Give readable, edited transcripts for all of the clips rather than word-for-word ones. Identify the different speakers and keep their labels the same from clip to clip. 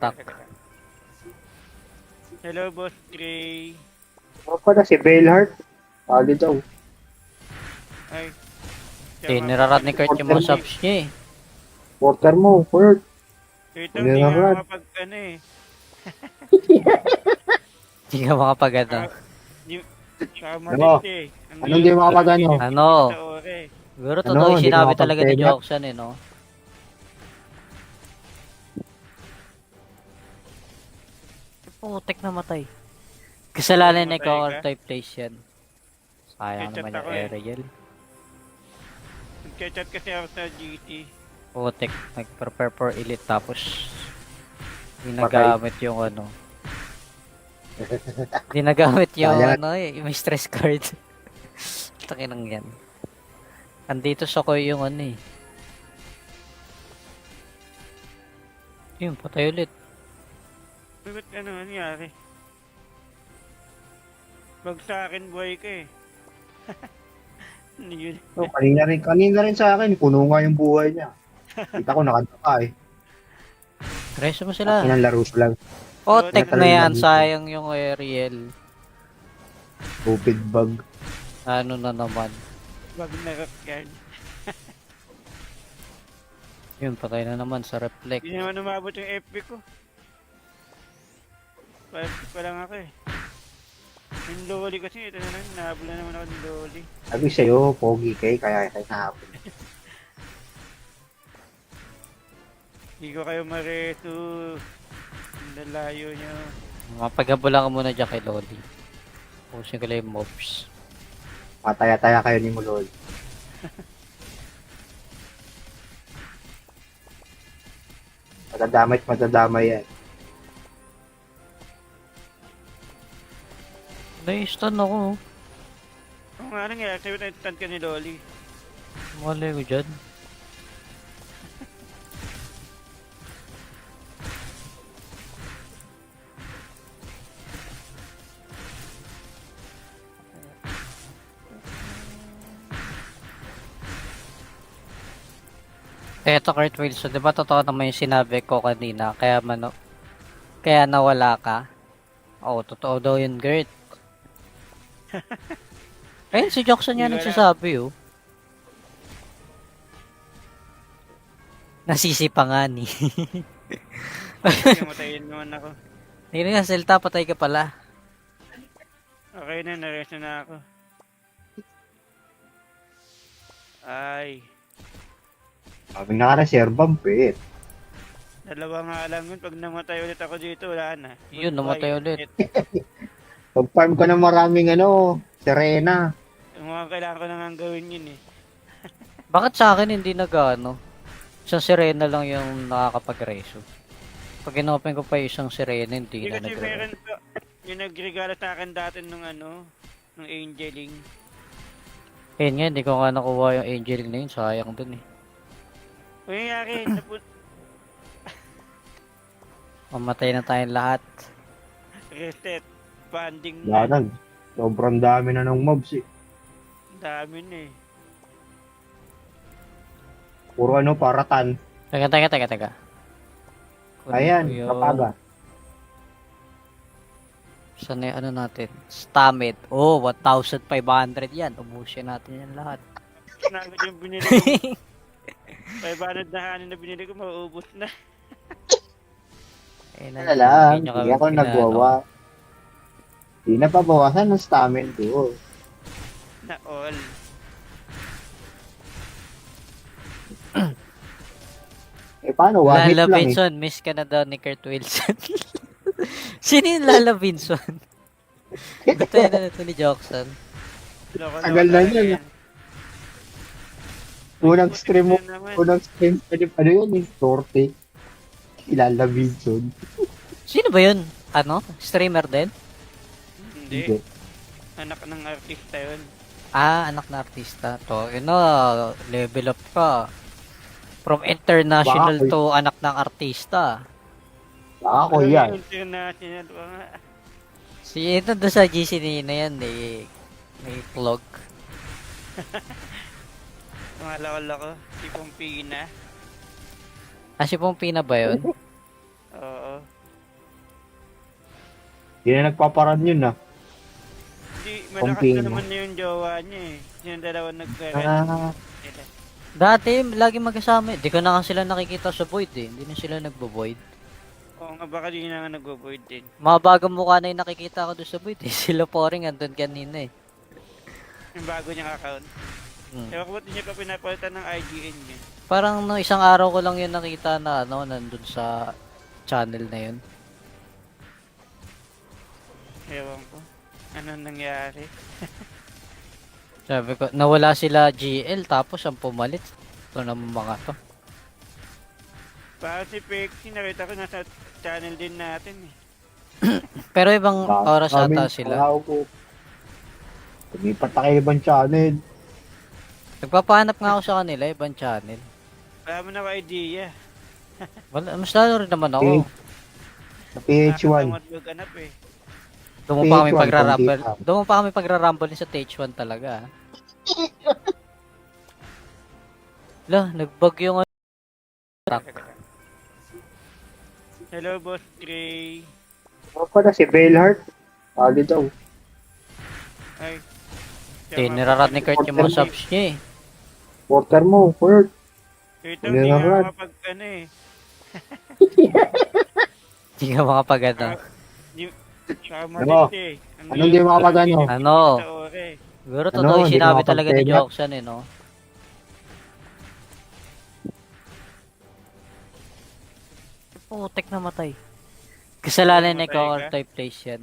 Speaker 1: Tak.
Speaker 2: Hello, Boss Gray.
Speaker 3: Ano pala si Bailheart? Pali daw.
Speaker 2: Ay.
Speaker 1: Nirarat ni Kurt yung mga subs niya eh.
Speaker 3: Porter mo, Kurt.
Speaker 2: Ito, hindi nga
Speaker 3: Nirarat.
Speaker 2: makapag ano eh.
Speaker 1: Hindi ka makapag ano.
Speaker 2: Kamalit eh.
Speaker 3: Anong di makapag ano?
Speaker 1: Ano? Siguro
Speaker 3: Ano,
Speaker 1: totoo yung
Speaker 3: hindi
Speaker 1: sinabi
Speaker 3: makapag
Speaker 1: talaga ni
Speaker 3: tenga?
Speaker 1: Joksan eh, no? Putek namatay. Kasalanan ni
Speaker 2: Namatay ka?
Speaker 1: All-type place yan. Sayang
Speaker 2: Headshot
Speaker 1: naman yung
Speaker 2: ako eh.
Speaker 1: Ariel.
Speaker 2: Nag-chat kasi ako sa GT.
Speaker 1: Putek, nag-prepare for elite tapos ginagamit yung ano. Ginagamit yung
Speaker 3: Sayang.
Speaker 1: ano eh, yung stress card. Takinang yan. Andito sa ko yung ano eh. Yun, patay ulit.
Speaker 2: Ba't ano nangyari? Bag sa akin buhay ka eh. Ano yun?
Speaker 3: So, kanina rin sa akin, puno nga yung buhay niya. Kita ko nakadapa eh.
Speaker 1: Reso mo sila.
Speaker 3: Inang sa lang.
Speaker 1: Putek na
Speaker 3: Talagang
Speaker 1: yan,
Speaker 3: nandito.
Speaker 1: sayang yung Ariel.
Speaker 3: Stupid bug.
Speaker 1: Ano na naman.
Speaker 2: Bag na rock yan.
Speaker 1: Yun, patay na naman sa reflect.
Speaker 2: Hindi naman umabot yung FP ko. 5 pa lang ako eh. Yung loli kasi, ito na lang, nahabol na naman ako ng loli.
Speaker 3: Sabi sa'yo, pogi kay, kaya kayo nahapon.
Speaker 2: Hindi ko kayo mareto. Ang lalayo nyo.
Speaker 1: Mapaghabulan ka muna dyan kay Loli. Pusin ko lang yung mobs.
Speaker 3: Pataya-taya kayo ni Mulol. Matadamay yan.
Speaker 1: Na-stun ako.
Speaker 2: Oo nga nangyari, sabi tayo stand ka ni loli.
Speaker 1: Mali ko dyan. Eto Kurt Wilson, di ba totoo naman yung sinabi ko kanina, kaya nawala ka? Oo, totoo daw yun, Gert. Ayun, si Jackson yan
Speaker 2: Hindi ko
Speaker 1: nagsasabi, oh. Nasisipa nga ni.
Speaker 2: Kamatayin naman ako.
Speaker 1: Hindi nga, Selta, patay ka pala.
Speaker 2: Okay na, na-rest na ako. Ay,
Speaker 3: Sabi na ka na, Sir Bump eh.
Speaker 2: dalawa nga lang yun. Pag namatay ulit ako dito, wala na.
Speaker 1: Yun, namatay ulit.
Speaker 3: Pag-farm ka ng maraming Serena.
Speaker 2: Yung mga kailangan ko na nga gawin yun eh.
Speaker 1: Bakit sa akin hindi nag-ano? Isang sirena lang yung nakakapag-reso. Pag inopen ko pa yung isang sirena, hindi
Speaker 2: Hindi
Speaker 1: na
Speaker 2: kasi
Speaker 1: nag-reso.
Speaker 2: meron pa, yung nagregalo sa akin dati nung nung angeling.
Speaker 1: Ayun nga, hindi ko nga nakuha yung angel na yun. Sayang dun eh.
Speaker 2: Kung nangyari,
Speaker 1: Mamatay na tayong lahat.
Speaker 2: reset, banding
Speaker 3: Wala
Speaker 2: na.
Speaker 3: na. Sobrang dami na ng mobs eh.
Speaker 2: Dami na eh.
Speaker 3: Puro paratan.
Speaker 1: Teka. Kunin
Speaker 3: Ayan,
Speaker 1: ko yun.
Speaker 3: kapaga.
Speaker 1: Saan na yung ano natin? Stamid. Oh, 1,500 yan. Ubusin natin yan lahat.
Speaker 2: Nagod yung binili ko. 500 na kanin na binili ko, mauubos na.
Speaker 1: Ayun
Speaker 3: Wala lang,
Speaker 1: nyo
Speaker 3: hindi ako nagwawa. Di na pabawasan ng stamina ko.
Speaker 2: Na all.
Speaker 3: Paano? One hit
Speaker 1: Lala
Speaker 3: lang
Speaker 1: Vinson, miss ka na daw ni Kurt Wilson. Sino yung Lala Vinson? Ito yun na ito ni Jackson.
Speaker 3: Tagal na yun. Unang stream mo,
Speaker 2: naman.
Speaker 3: unang stream, yun eh, sorte. Kilala Vinson.
Speaker 1: Sino ba yun? Ano? Streamer din?
Speaker 2: Hindi. Anak ng artista yun.
Speaker 1: Ah, anak na artista. To, yun na, level up ka. From international
Speaker 3: Baka,
Speaker 1: to anak ng artista.
Speaker 3: Ako yan.
Speaker 2: International pa nga.
Speaker 1: Si ito doon sa GC na yan, may vlog.
Speaker 2: Mga lawal ako. Si Pompina.
Speaker 1: Ah, si Pompina ba yun?
Speaker 2: Oo.
Speaker 3: Hindi na nagpaparan yun ah.
Speaker 2: Hindi, malakas
Speaker 3: Kumping,
Speaker 2: na
Speaker 3: no?
Speaker 2: naman na yung jowa niya eh. Yung dalawa nagkaroon
Speaker 3: Ah,
Speaker 2: nila.
Speaker 1: Dati, lagi magkasama. Di ko na nga sila nakikita sa void eh. Hindi na sila nagbo-void.
Speaker 2: Oo nga, baka di na nga nag-void din.
Speaker 1: Mga bagong mukha na yung nakikita ko doon sa void eh. Sila po rin andun kanina eh.
Speaker 2: Yung bago niyang account.
Speaker 1: Hmm.
Speaker 2: Ewan ko ba't niya pa pinapalitan ng IGN yun.
Speaker 1: Parang no, isang araw ko lang yun nakita na ano, nandun sa channel na yun.
Speaker 2: Ewan ko. Anong nangyari?
Speaker 1: Sabi ko, nawala sila GL tapos ang pumalit. Ito naman mga to.
Speaker 2: Parang si Pexie, nakita ko nasa channel din natin eh.
Speaker 1: Pero ibang oras ata sila.
Speaker 3: Tao ko. Lumipat na kayo ibang channel.
Speaker 1: Nagpapahanap nga ako sa kanila, ibang channel.
Speaker 2: Wala mo na ko idea.
Speaker 1: Wala, mas lalo rin naman ako.
Speaker 3: Sa PH1.
Speaker 2: Maghanap eh.
Speaker 1: Doon mo pa kami
Speaker 3: PH1,
Speaker 1: pagrarumble.
Speaker 3: konti lang.
Speaker 1: Doon mo pa kami pagrarumble sa TH1 talaga. Lah, nagbag yung attack.
Speaker 2: Hello, Boss Gray.
Speaker 3: Ano pala si Bellheart? Pali daw.
Speaker 2: Ay.
Speaker 1: Tinirarat ni Kurt yung mga subs niya eh.
Speaker 3: Porter mo, Kurt.
Speaker 2: Ito, hindi nga
Speaker 3: Nilirad.
Speaker 2: makapag ano eh.
Speaker 1: Hindi ka makapag ano.
Speaker 2: Kamalit eh.
Speaker 3: Anong di makapag ano?
Speaker 1: Ano?
Speaker 2: Sa ore.
Speaker 1: Siguro
Speaker 3: Ano,
Speaker 1: totoo yung
Speaker 3: hindi
Speaker 1: sinabi
Speaker 3: makapag
Speaker 1: talaga ni
Speaker 3: tenga?
Speaker 1: Joksan eh, no? Putek namatay. Kasalanan ni
Speaker 2: Namatay ka?
Speaker 1: Cover type place yan.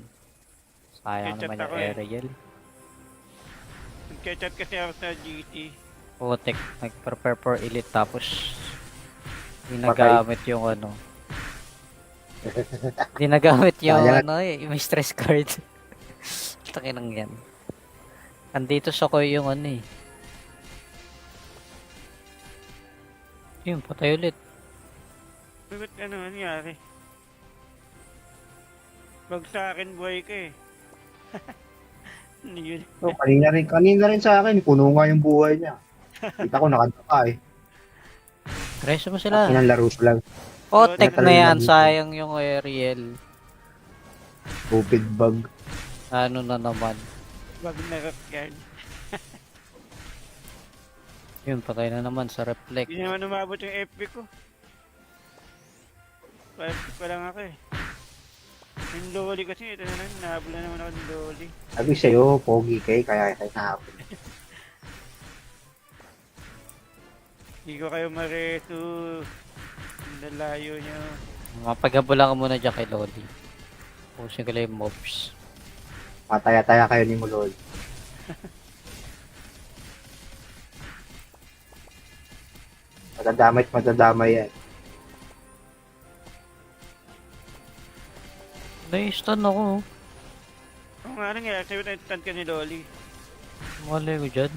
Speaker 1: Sayang
Speaker 2: Headshot
Speaker 1: naman yung
Speaker 2: ako eh.
Speaker 1: aerial.
Speaker 2: Nagka-chat kasi ako sa GT.
Speaker 1: Putek, nag-prepare for elite tapos hindi
Speaker 3: Patay.
Speaker 1: nagamit yung ano. Hindi nagamit yung
Speaker 3: Sayang.
Speaker 1: ano eh, yung stress card. Takinang yan. Andito sa ko yung ano eh. Yun, patay ulit.
Speaker 2: Ba't ano nangyari? Wag sa akin buhay ka eh. Ano yun?
Speaker 3: So, kanina rin sa akin, puno nga yung buhay niya. Kita ko nakadapa eh.
Speaker 1: Reso mo sila.
Speaker 3: Inang lang.
Speaker 1: Putek na
Speaker 3: Natalon
Speaker 1: yan,
Speaker 3: na dito.
Speaker 1: sayang yung aerial.
Speaker 3: Stupid bug.
Speaker 1: Ano na naman.
Speaker 2: Wag na rock guard.
Speaker 1: Yun, patay na naman sa reflect.
Speaker 2: Hindi naman umabot yung FP ko. 5 pa lang ako eh. Yung loli kasi, ito na lang, nahabla naman ako ng loli.
Speaker 3: Sabi sa'yo, pogi kay, kaya kayo nahapon.
Speaker 2: Hindi ko kayo mareto. Ang lalayo nyo.
Speaker 1: Mapaghabulan ka muna dyan kay Lodi. Pusin ko lang yung mobs.
Speaker 3: Mataya-taya kayo ni Mulol. Matadamay yan.
Speaker 1: Na-stun ako.
Speaker 2: Oo nga nangyari, sa'yo na instant ka ni loli.
Speaker 1: Mali ko dyan.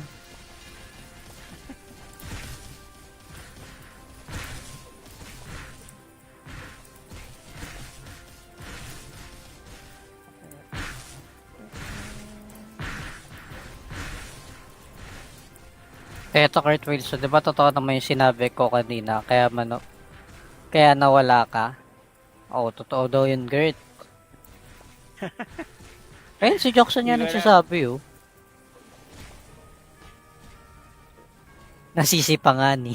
Speaker 1: Eto Kurt Wilson, di ba totoo naman yung sinabi ko kanina, kaya nawala ka? Oo, totoo daw yun, Gert. Ayun, si Jackson nga
Speaker 2: Hindi ko
Speaker 1: nagsasabi, oh. Nasisi pa nga ni.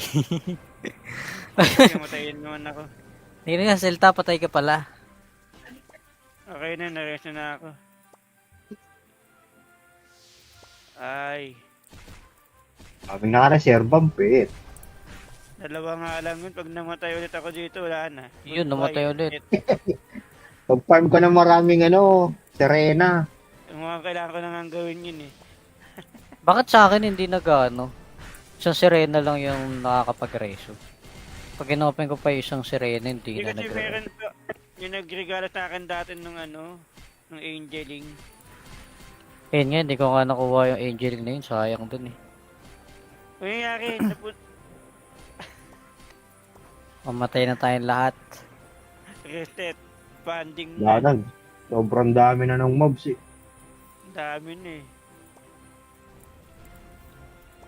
Speaker 2: Kamatayin naman ako.
Speaker 1: Hindi nga, Selta, patay ka pala.
Speaker 2: Okay na, naresto na ako. Ay,
Speaker 3: Kaming naka-reserve bump eh.
Speaker 2: dalawa nga lang yun. Pag namatay ulit ako dito, wala na.
Speaker 1: Yun, namatay ulit.
Speaker 3: Pag-farm ko ng maraming Serena.
Speaker 2: Yung mga kailangan ko na nga gawin yun eh.
Speaker 1: Bakit sa akin hindi nag-ano? Isang Serena lang yung nakakapag-reso. Pag inopen ko pa yung isang Serena, hindi
Speaker 2: Hindi
Speaker 1: na
Speaker 2: kasi
Speaker 1: nag-reso.
Speaker 2: meron pa, yung nagregalo sa akin dati nung nung Angeling.
Speaker 1: Ayun nga, hindi ko nga nakuha yung Angel na yun. Sayang dun eh.
Speaker 2: Kung nangyari,
Speaker 1: Mamatay na tayong lahat.
Speaker 2: reset, funding
Speaker 3: Wala
Speaker 2: na.
Speaker 3: na. Sobrang dami na ng mobs eh.
Speaker 2: Dami na eh.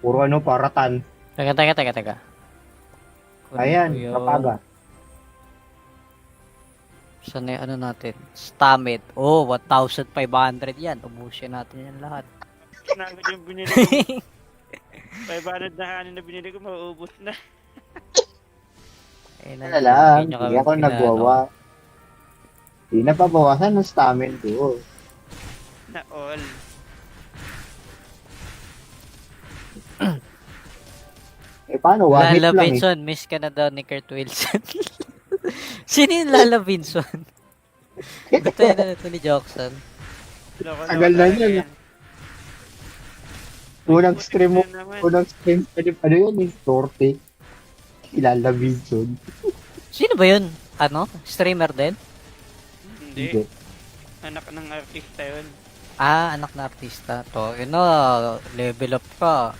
Speaker 3: Puro paratan.
Speaker 1: Teka. Kunin
Speaker 3: Ayan,
Speaker 1: ko yun.
Speaker 3: kapaga.
Speaker 1: Saan na yung ano natin? Stamid. Oh, 1,500 yan. Ubusin natin yan lahat.
Speaker 2: Nagod yung binili ko. 500 na hanin na binili ko, mauubos na.
Speaker 1: Eh,
Speaker 3: Wala lang,
Speaker 1: nyo
Speaker 3: hindi
Speaker 1: kami
Speaker 3: ako nagwawa. Hindi na pabawasan ng stamina ko.
Speaker 2: Na all.
Speaker 3: Eh paano, one hit
Speaker 1: Lala
Speaker 3: lang eh.
Speaker 1: Vinson, miss ka na daw ni Kurt Wilson. Sino yung Lala Vinson? Ito yun na ito ni Jockson.
Speaker 2: Loko-loko
Speaker 3: Tagal na
Speaker 2: talaga
Speaker 3: yun,
Speaker 2: yan.
Speaker 3: Unang stream mo,
Speaker 2: Putik na naman.
Speaker 3: unang stream, ano yun, yung torte. Kilala Vinson.
Speaker 1: Sino ba yun? Ano? Streamer din?
Speaker 2: Hindi. Anak ng artista yun.
Speaker 1: Ah, anak na artista. To, yun na, level up ka.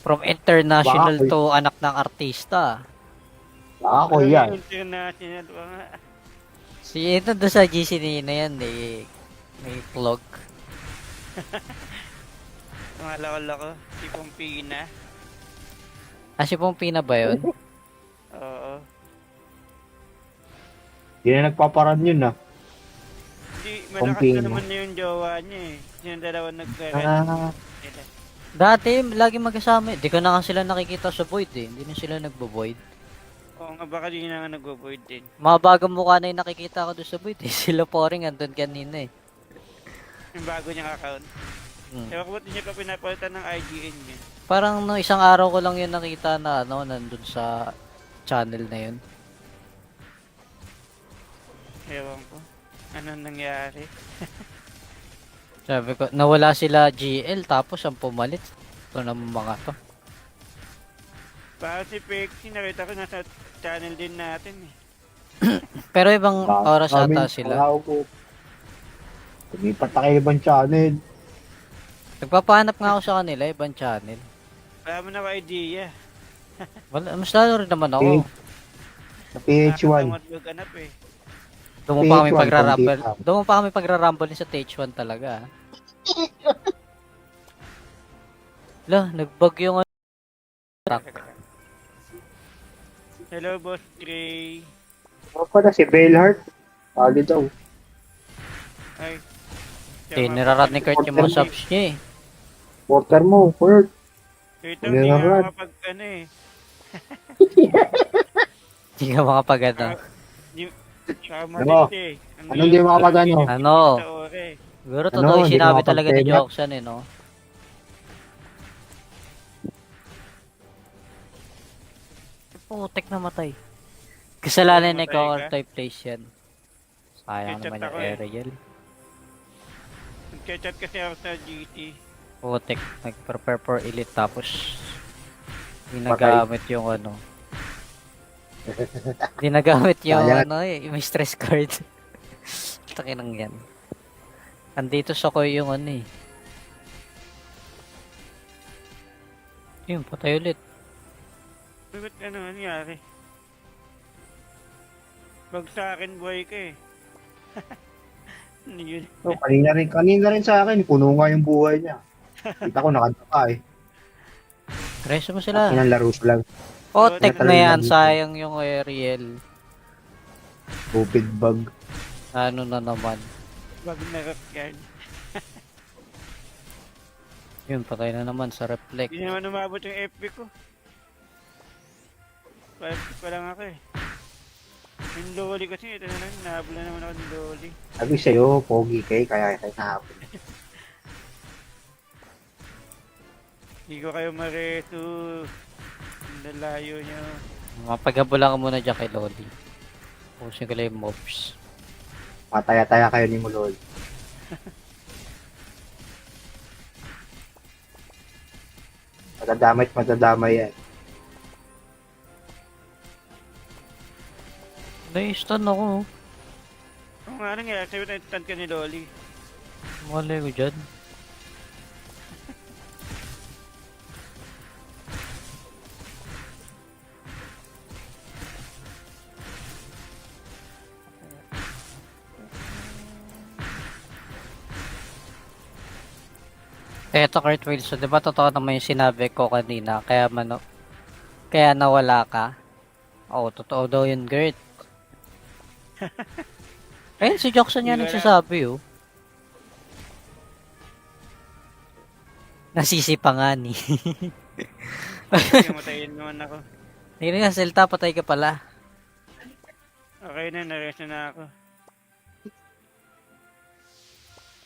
Speaker 1: From international
Speaker 3: Bakit?
Speaker 1: to anak ng artista.
Speaker 3: Ako yan.
Speaker 2: International pa nga.
Speaker 1: Si ito doon sa GC na yan, may vlog.
Speaker 2: Mga loko-loko. Si Pompina.
Speaker 1: Ah, si Pompina ba yun?
Speaker 2: Oo.
Speaker 3: Hindi na nagpaparan yun ah.
Speaker 2: Hindi, malakas
Speaker 3: Pompino.
Speaker 2: na naman na yung jowa niya eh. Yung dalawa nagkaroon.
Speaker 3: Ah,
Speaker 1: Dati, lagi magkasama. Di ko na nga sila nakikita sa Void eh. Hindi na sila nagbo-Void.
Speaker 2: Oo nga, baka di na nga nag-void din.
Speaker 1: Mga bagang mukha na yung nakikita ko doon sa Void eh. Sila po rin andun kanina eh.
Speaker 2: Yung bago niyang account.
Speaker 1: Hmm.
Speaker 2: Ewan ko ba't di niya pa pinapalitan ng IGN niya.
Speaker 1: Parang no, isang araw ko lang yun nakita na ano, nandun sa channel na yun.
Speaker 2: Ewan ko. Anong nangyari?
Speaker 1: Sabi ko, nawala sila GL tapos ang pumalit. Ito naman mga to.
Speaker 2: Parang si Pexie, nakita ko nasa channel din natin eh.
Speaker 1: Pero ibang oras ata sila.
Speaker 3: Wala ko. Tumipat na kayo ibang channel.
Speaker 1: Nagpapahanap nga ako sa kanila, ibang channel.
Speaker 2: Wala mo na idea.
Speaker 1: Wala, mas lalo rin naman ako.
Speaker 3: Sa PH1.
Speaker 2: Maghanap eh.
Speaker 1: Doon mo pa kami
Speaker 3: PH1,
Speaker 1: pagrarumble.
Speaker 3: konti pa.
Speaker 1: Doon mo pa kami pagrarumble sa TH1 talaga. Lah, nagbag yung
Speaker 2: Hello, Boss Gray.
Speaker 3: Ano pala si Bellheart? Pali daw.
Speaker 2: Ay.
Speaker 1: nirarat ni Kurt yung mga subs niya eh.
Speaker 3: Porter mo, Kurt.
Speaker 2: Ito, hindi nga
Speaker 3: Nirarat.
Speaker 2: makapag ano eh.
Speaker 1: Hindi ka makapag ano.
Speaker 2: Sama
Speaker 3: Ano?
Speaker 2: din eh.
Speaker 3: Anong di makapag ano?
Speaker 1: Ano?
Speaker 2: Sa ore.
Speaker 1: Siguro
Speaker 3: Ano,
Speaker 1: totoo yung
Speaker 3: hindi
Speaker 1: sinabi
Speaker 3: ka
Speaker 1: talaga ni
Speaker 3: makapag-tenga?
Speaker 1: Jockson eh, no? Putek na matay. Kasalanan ni
Speaker 2: Matay ka?
Speaker 1: Cover type place yan. Sayang
Speaker 2: Headshot
Speaker 1: naman yung
Speaker 2: ako eh.
Speaker 1: Ariel.
Speaker 2: Nagchat kasi ako sa GT.
Speaker 1: Putek, nag-prepare for elite tapos hindi
Speaker 3: Patay.
Speaker 1: nagamit yung ano. Hindi nagamit yung
Speaker 3: Sayang.
Speaker 1: ano eh, yung stress card. Takinang yan. Andito sa ko yung ano eh. Yun, patay ulit.
Speaker 2: Ba't ano nangyari? Bag sa akin buhay ka eh. Ano yun?
Speaker 3: So, kanina rin sa akin, puno nga yung buhay niya. Kita ko nakadapa eh.
Speaker 1: Reso mo sila.
Speaker 3: Inang sa lang.
Speaker 1: Putek na yan,
Speaker 3: Talagang-
Speaker 1: sayang yung Ariel.
Speaker 3: Stupid bug.
Speaker 1: Ano na naman.
Speaker 2: Bag na rock yan.
Speaker 1: Yun, patay na naman sa reflect.
Speaker 2: Hindi naman umabot yung FP ko. 5 pa lang ako eh. Yung loli kasi, ito na lang, nahabol na naman ako ng loli.
Speaker 3: Sabi sa'yo, pogi kay, kaya kayo nahapon.
Speaker 2: Hindi ko kayo mareto. Ang lalayo nyo.
Speaker 1: Mapaghabulan ka muna dyan kay Lodi. Pusin ko lang yung mobs.
Speaker 3: Mataya-taya kayo ni Mulol. Matadamay yan.
Speaker 1: Na-stun ako.
Speaker 2: Kung nga nangyari, sabi tayo tan ka ni loli.
Speaker 1: Malay ko dyan. Eto Kurt Wilson, di ba totoo naman yung sinabi ko kanina, kaya nawala ka? Oo, totoo daw yun, Gert. Ayun, si Jackson yan
Speaker 2: Hindi ko
Speaker 1: nagsasabi, oh. Nasisi pa nga ni.
Speaker 2: Matayin naman ako.
Speaker 1: Hindi nga, Selta, patay ka pala.
Speaker 2: Okay na, na-rest na ako.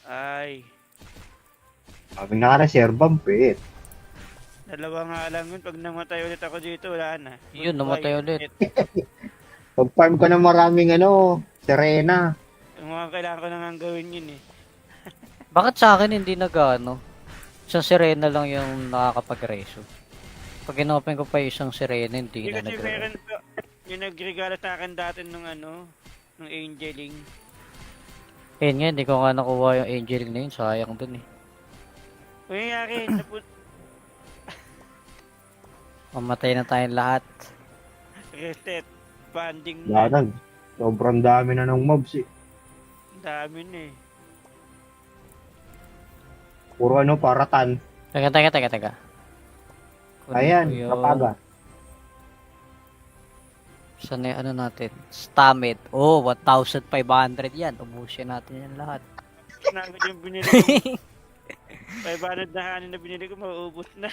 Speaker 2: Ay,
Speaker 3: Sabi naka-reserve, pet.
Speaker 2: dalawa nga lang yun. Pag namatay ulit ako dito, wala na.
Speaker 1: Yun, namatay ulit.
Speaker 3: Pag-farm ka ng maraming Serena.
Speaker 2: Yung mga kailangan ko na nga gawin yun eh.
Speaker 1: Bakit sa akin hindi nag-ano? Isang sirena lang yung nakakapag-reso. Pag inopen ko pa yung isang sirena, hindi
Speaker 2: Hindi
Speaker 1: na
Speaker 2: kasi
Speaker 1: nag-reso.
Speaker 2: meron pa, yung nagregalo sa akin dati nung nung Angeling.
Speaker 1: Ayun nga, hindi ko nga nakuha yung Angeling na yun. Sayang dun eh.
Speaker 2: Kung nangyari,
Speaker 1: Mamatay na tayong lahat.
Speaker 2: reset, banding
Speaker 3: Wala
Speaker 2: na.
Speaker 3: na. Sobrang dami na ng mobs eh.
Speaker 2: Dami na eh.
Speaker 3: Puro paratan.
Speaker 1: Teka. Kunin
Speaker 3: Ayan,
Speaker 1: ko yung-
Speaker 3: kapaga.
Speaker 1: Saan na yung ano natin? Stamid. Oh, 1,500 yan. Ubusin natin yan lahat.
Speaker 2: Sinagod yung binili ko. 500 na kanin na binili ko, mauubos na.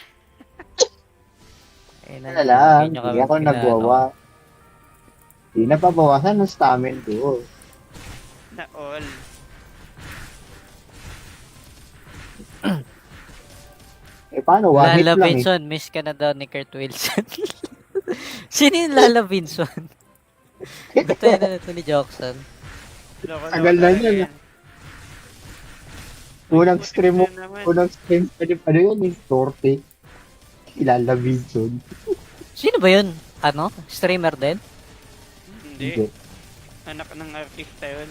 Speaker 1: Ayun
Speaker 3: Wala lang.
Speaker 1: nyo
Speaker 3: Hindi
Speaker 1: kami
Speaker 3: ako
Speaker 1: pinano.
Speaker 3: nagwawa. Hindi na pabawasan ng stamina ko.
Speaker 2: Na all.
Speaker 3: Paano? One hit
Speaker 1: Lala
Speaker 3: lang
Speaker 1: Vinson, miss ka na daw ni Kurt Wilson. Sino yung Lala Vinson? Ito yun na ito ni Jackson.
Speaker 2: Loko-loko
Speaker 3: Tagal na
Speaker 2: talaga
Speaker 3: yun,
Speaker 2: yan.
Speaker 3: Unang stream mo.
Speaker 2: Ano naman?
Speaker 3: Unang stream pa din. Ano yun? Torte. Kilala Vinson.
Speaker 1: Sino ba yun? Ano? Streamer din?
Speaker 2: Hindi. Anak ng artista yun.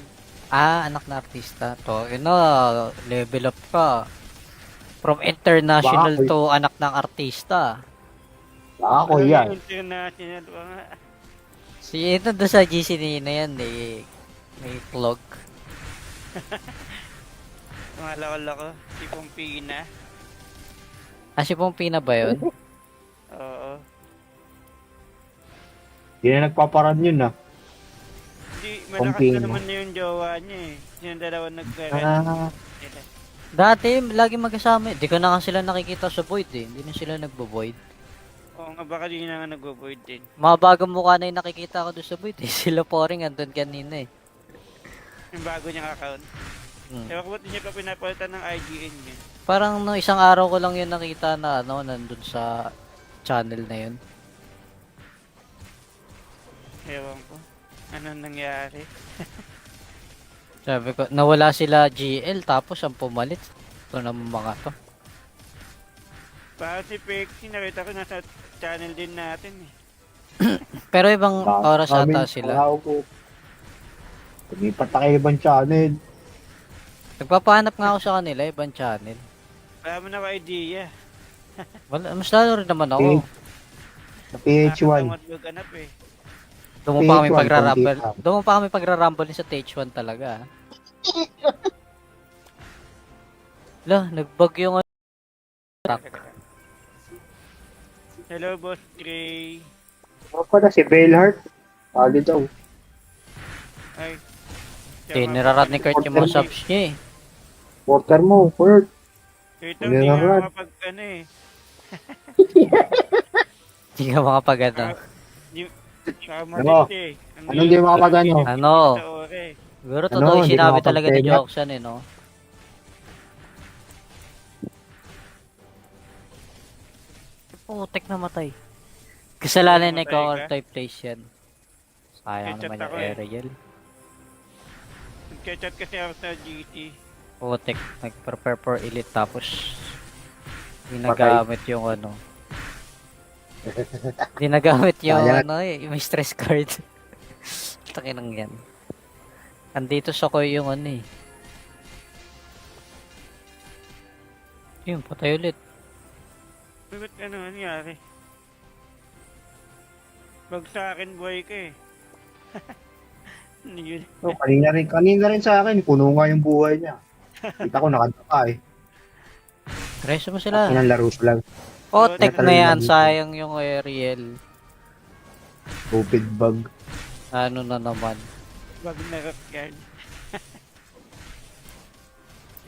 Speaker 1: Ah, anak na artista. To, yun na, level up ka. From international
Speaker 3: Bakit?
Speaker 1: to anak ng artista.
Speaker 3: Ako
Speaker 2: Ano
Speaker 3: yan.
Speaker 2: yung international pa nga.
Speaker 1: Si ito doon sa GC na yan, eh. May vlog.
Speaker 2: Mga loko-loko. Si Pompina.
Speaker 1: Ah, si Pompina ba yun?
Speaker 2: Oo.
Speaker 3: Hindi na nagpaparan yun ah.
Speaker 2: Hindi, malakas
Speaker 3: Pompina.
Speaker 2: na naman na yung jowa niya eh. Yung dalawa nagkaroon
Speaker 3: Ah,
Speaker 2: nila.
Speaker 1: Dati, lagi magkasama. Di ko na nga sila nakikita sa Void eh. Hindi na sila nagbo-Void.
Speaker 2: Oo nga, baka di na nga nag-void din.
Speaker 1: Mga bagong mukha na yung nakikita ko doon sa Void eh. Sila po rin andun kanina eh.
Speaker 2: Yung bago niyang account.
Speaker 1: Hmm.
Speaker 2: Ewan ko ba't di niya pa pinapalitan ng IGN niya.
Speaker 1: Parang no, isang araw ko lang yun nakita na ano, nandun sa channel na yun.
Speaker 2: Ewan ko. Anong nangyari?
Speaker 1: Sabi ko, nawala sila GL tapos ang pumalit. Ito naman mga to.
Speaker 2: Parang si Pexie, nakita ko nasa channel din natin eh.
Speaker 1: Pero ibang oras ata sila.
Speaker 3: Araw ko. Tumipat na kayo ibang channel.
Speaker 1: Nagpapahanap nga ako sa kanila, ibang channel.
Speaker 2: Wala mo na idea.
Speaker 1: Wala, mas lalo rin naman ako.
Speaker 3: Sa PH1.
Speaker 2: Maghanap eh.
Speaker 1: Doon mo pa kami
Speaker 3: PH1,
Speaker 1: pagrarumble.
Speaker 3: konti lang.
Speaker 1: Doon mo pa kami pagrarumble sa TH1 talaga. Lah, nagbag yung ano.
Speaker 2: Hello, Boss Gray.
Speaker 3: Ano pala si Bellheart? Pali daw.
Speaker 2: Ay.
Speaker 1: Eh, nirarat ni Kurt yung mga subs niya eh.
Speaker 3: Porter mo, Kurt.
Speaker 2: Ito,
Speaker 3: Ano
Speaker 2: hindi
Speaker 3: na
Speaker 2: nga
Speaker 3: rat?
Speaker 2: makapag ano eh.
Speaker 1: Hindi ka makapag ano.
Speaker 2: Saka
Speaker 3: Ano?
Speaker 2: malit eh.
Speaker 3: Ano hindi makapag ano?
Speaker 1: Ano?
Speaker 2: Sa ore.
Speaker 1: Siguro
Speaker 3: Ano,
Speaker 1: totoo yung
Speaker 3: hindi
Speaker 1: sinabi
Speaker 3: ka
Speaker 1: talaga ni
Speaker 3: makapag-tenga?
Speaker 1: Jackson eh, no? Putek na matay. Kasalanan na
Speaker 2: Namatay ka?
Speaker 1: ikaw type place yan. Sayang
Speaker 2: Headshot
Speaker 1: naman
Speaker 2: ako
Speaker 1: yung
Speaker 2: eh.
Speaker 1: Ariel.
Speaker 2: Nagchat kasi ako sa GT.
Speaker 1: Putek, nag-prepare for elite tapos hindi
Speaker 3: Patay.
Speaker 1: nagamit yung ano. Hindi nagamit yung
Speaker 3: Sayang.
Speaker 1: ano eh, yung stress card. Takinang yan. Andito sa ko yung ano eh. Yun, patay ulit.
Speaker 2: Ba't ano nangyari? Wag sa akin buhay ka eh. Ano yun?
Speaker 3: No, kanina rin sa akin, puno nga yung buhay niya. Kita ko nakadapa eh.
Speaker 1: Reso mo sila.
Speaker 3: Inang laro lang.
Speaker 1: Putek na
Speaker 3: Natalon
Speaker 1: yan,
Speaker 3: lang dito.
Speaker 1: sayang yung Ariel.
Speaker 3: Stupid bug.
Speaker 1: Ano na naman.
Speaker 2: Wag na rock yan.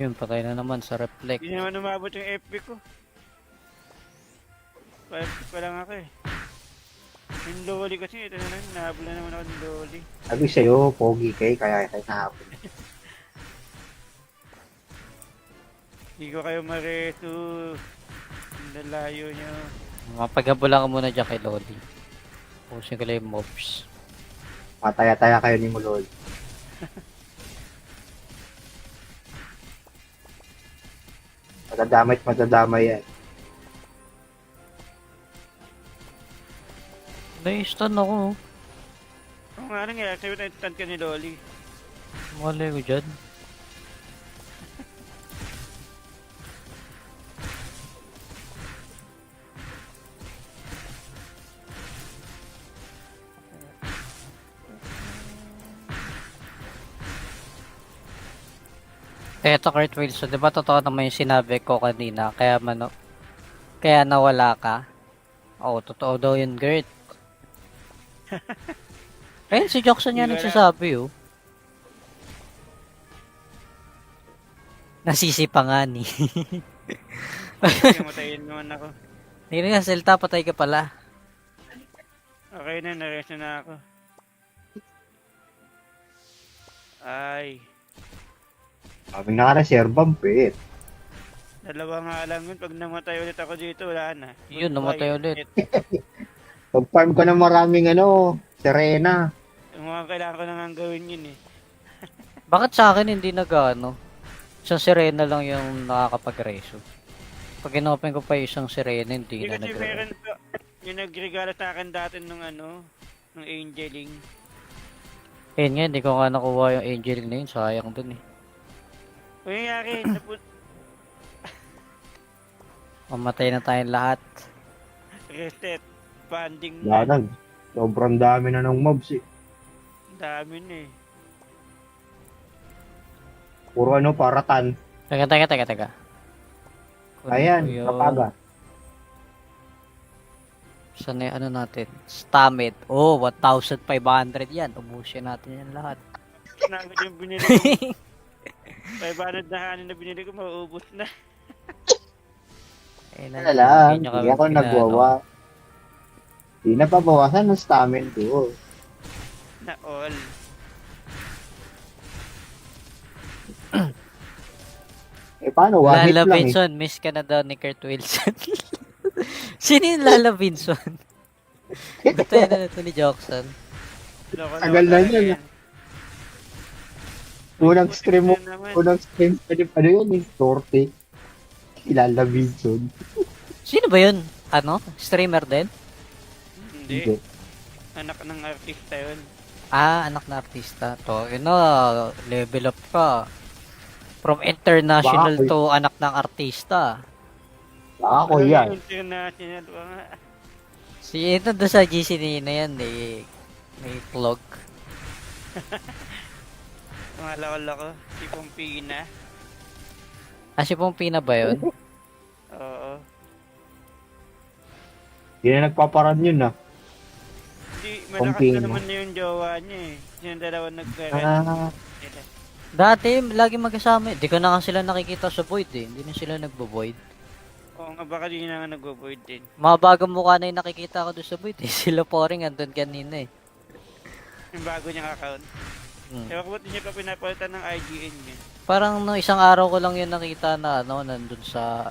Speaker 1: Yun, patay na naman sa reflect.
Speaker 2: Hindi naman umabot yung FP ko. Pa-FP pa lang ako eh. Yung loli kasi, ito na lang, nahabol na naman ako ng loli.
Speaker 3: Sabi sa'yo, pogi kay, kaya kayo nahapon.
Speaker 2: Hindi ko kayo mareto. Ang lalayo nyo.
Speaker 1: Mapaghabulan ka muna dyan kay Lodi. Pusin ko lang yung mobs.
Speaker 3: Mataya-taya kayo ni Mulol. Matadamay yan.
Speaker 1: Na-stun ako.
Speaker 2: Oo nga lang, i-activate na yung ka ni Loli.
Speaker 1: Malay ko dyan. Eto Kurt Wilson, di ba totoo naman yung sinabi ko kanina, kaya nawala ka? Oo, totoo daw yun, Gert. Ayun, si Jackson yan
Speaker 2: Hindi ko
Speaker 1: nagsasabi, oh. Nasisi pa nga ni.
Speaker 2: Sige, matayin naman ako.
Speaker 1: Hindi nga, Selta, patay ka pala.
Speaker 2: Okay na, naresto na ako. Ay,
Speaker 3: Kaming naka-reserve ang pit.
Speaker 2: dalawa nga lang yun. Pag namatay ulit ako dito, wala na.
Speaker 1: Yun, namatay ulit.
Speaker 3: Pag-farm ko ng maraming Serena.
Speaker 2: Yung mga kailangan ko na nga gawin yun eh.
Speaker 1: Bakit sa akin hindi nag-ano? Isang sirena lang yung nakakapag-reso. Pag inopen ko pa yung isang sirena, hindi
Speaker 2: Hindi
Speaker 1: na
Speaker 2: kasi meron
Speaker 1: nag-reso.
Speaker 2: pa, yung nagregalo sa akin dati nung nung Angeling.
Speaker 1: Ayun nga, hindi ko nga nakuha yung Angeling na yun. Sayang dun eh.
Speaker 2: O yung yari,
Speaker 1: Mamatay na tayong lahat.
Speaker 2: reset, banding
Speaker 3: Wala
Speaker 2: na.
Speaker 3: na. Sobrang dami na ng mobs eh.
Speaker 2: Dami na eh.
Speaker 3: Puro paratan.
Speaker 1: Teka. Kunin
Speaker 3: Ayan,
Speaker 1: ko yung-
Speaker 3: kapaga.
Speaker 1: Saan na yung ano natin? Stamid. Oh, 1,500 yan. Ubusin natin yan lahat.
Speaker 2: Nagod yung binili ko. 500 na hanin na binili ko, mauubos na.
Speaker 1: Eh,
Speaker 3: Wala lang,
Speaker 1: nyo
Speaker 3: hindi
Speaker 1: kami
Speaker 3: ako nagwawa. Hindi na pabawasan ng stamina ko.
Speaker 2: Na all.
Speaker 3: Paano? One hit
Speaker 1: Lala
Speaker 3: lang
Speaker 1: Vinson, miss ka na daw ni Kurt Wilson. Sino yung Lala Vinson? Ito yun ito ni Jackson.
Speaker 2: Loko-loko
Speaker 3: Tagal na
Speaker 2: talaga
Speaker 3: yun,
Speaker 2: yan.
Speaker 3: Unang stream mo,
Speaker 2: Ano naman?
Speaker 3: unang stream pa yun eh, Torte. Kilala Vinson.
Speaker 1: Sino ba yun? Ano? Streamer din?
Speaker 2: Hindi. Anak ng artista yun.
Speaker 1: Ah, anak na artista. To, yun na, level up ka. From international
Speaker 3: Bakit?
Speaker 1: to anak ng artista.
Speaker 3: Ako
Speaker 2: Ano
Speaker 3: yan.
Speaker 2: yung international pa nga.
Speaker 1: Si ito doon sa GC na yan, eh. May vlog.
Speaker 2: Mga loko-loko. Si Pompina.
Speaker 1: Ah, si Pompina ba yun?
Speaker 2: Oo.
Speaker 3: Hindi na nagpaparan yun ah.
Speaker 2: Hindi, malakas
Speaker 3: Pompino.
Speaker 2: na naman na yung jowa niya eh. Yung dalawa nagkaroon
Speaker 3: Ah,
Speaker 2: nila.
Speaker 1: Dati, lagi magkasama. Di ko na nga sila nakikita sa Void eh. Hindi na sila nagbo-Void.
Speaker 2: Oo nga, baka di na nga nag-avoid din.
Speaker 1: Mga bagong mukha na yung nakikita ko doon sa Void eh. Sila po rin andun kanina eh.
Speaker 2: Yung bago niyang account.
Speaker 1: Hmm.
Speaker 2: Ewan ko ba't di niya pa pinapalitan ng IGN niya.
Speaker 1: Parang no, isang araw ko lang yun nakita na nandun sa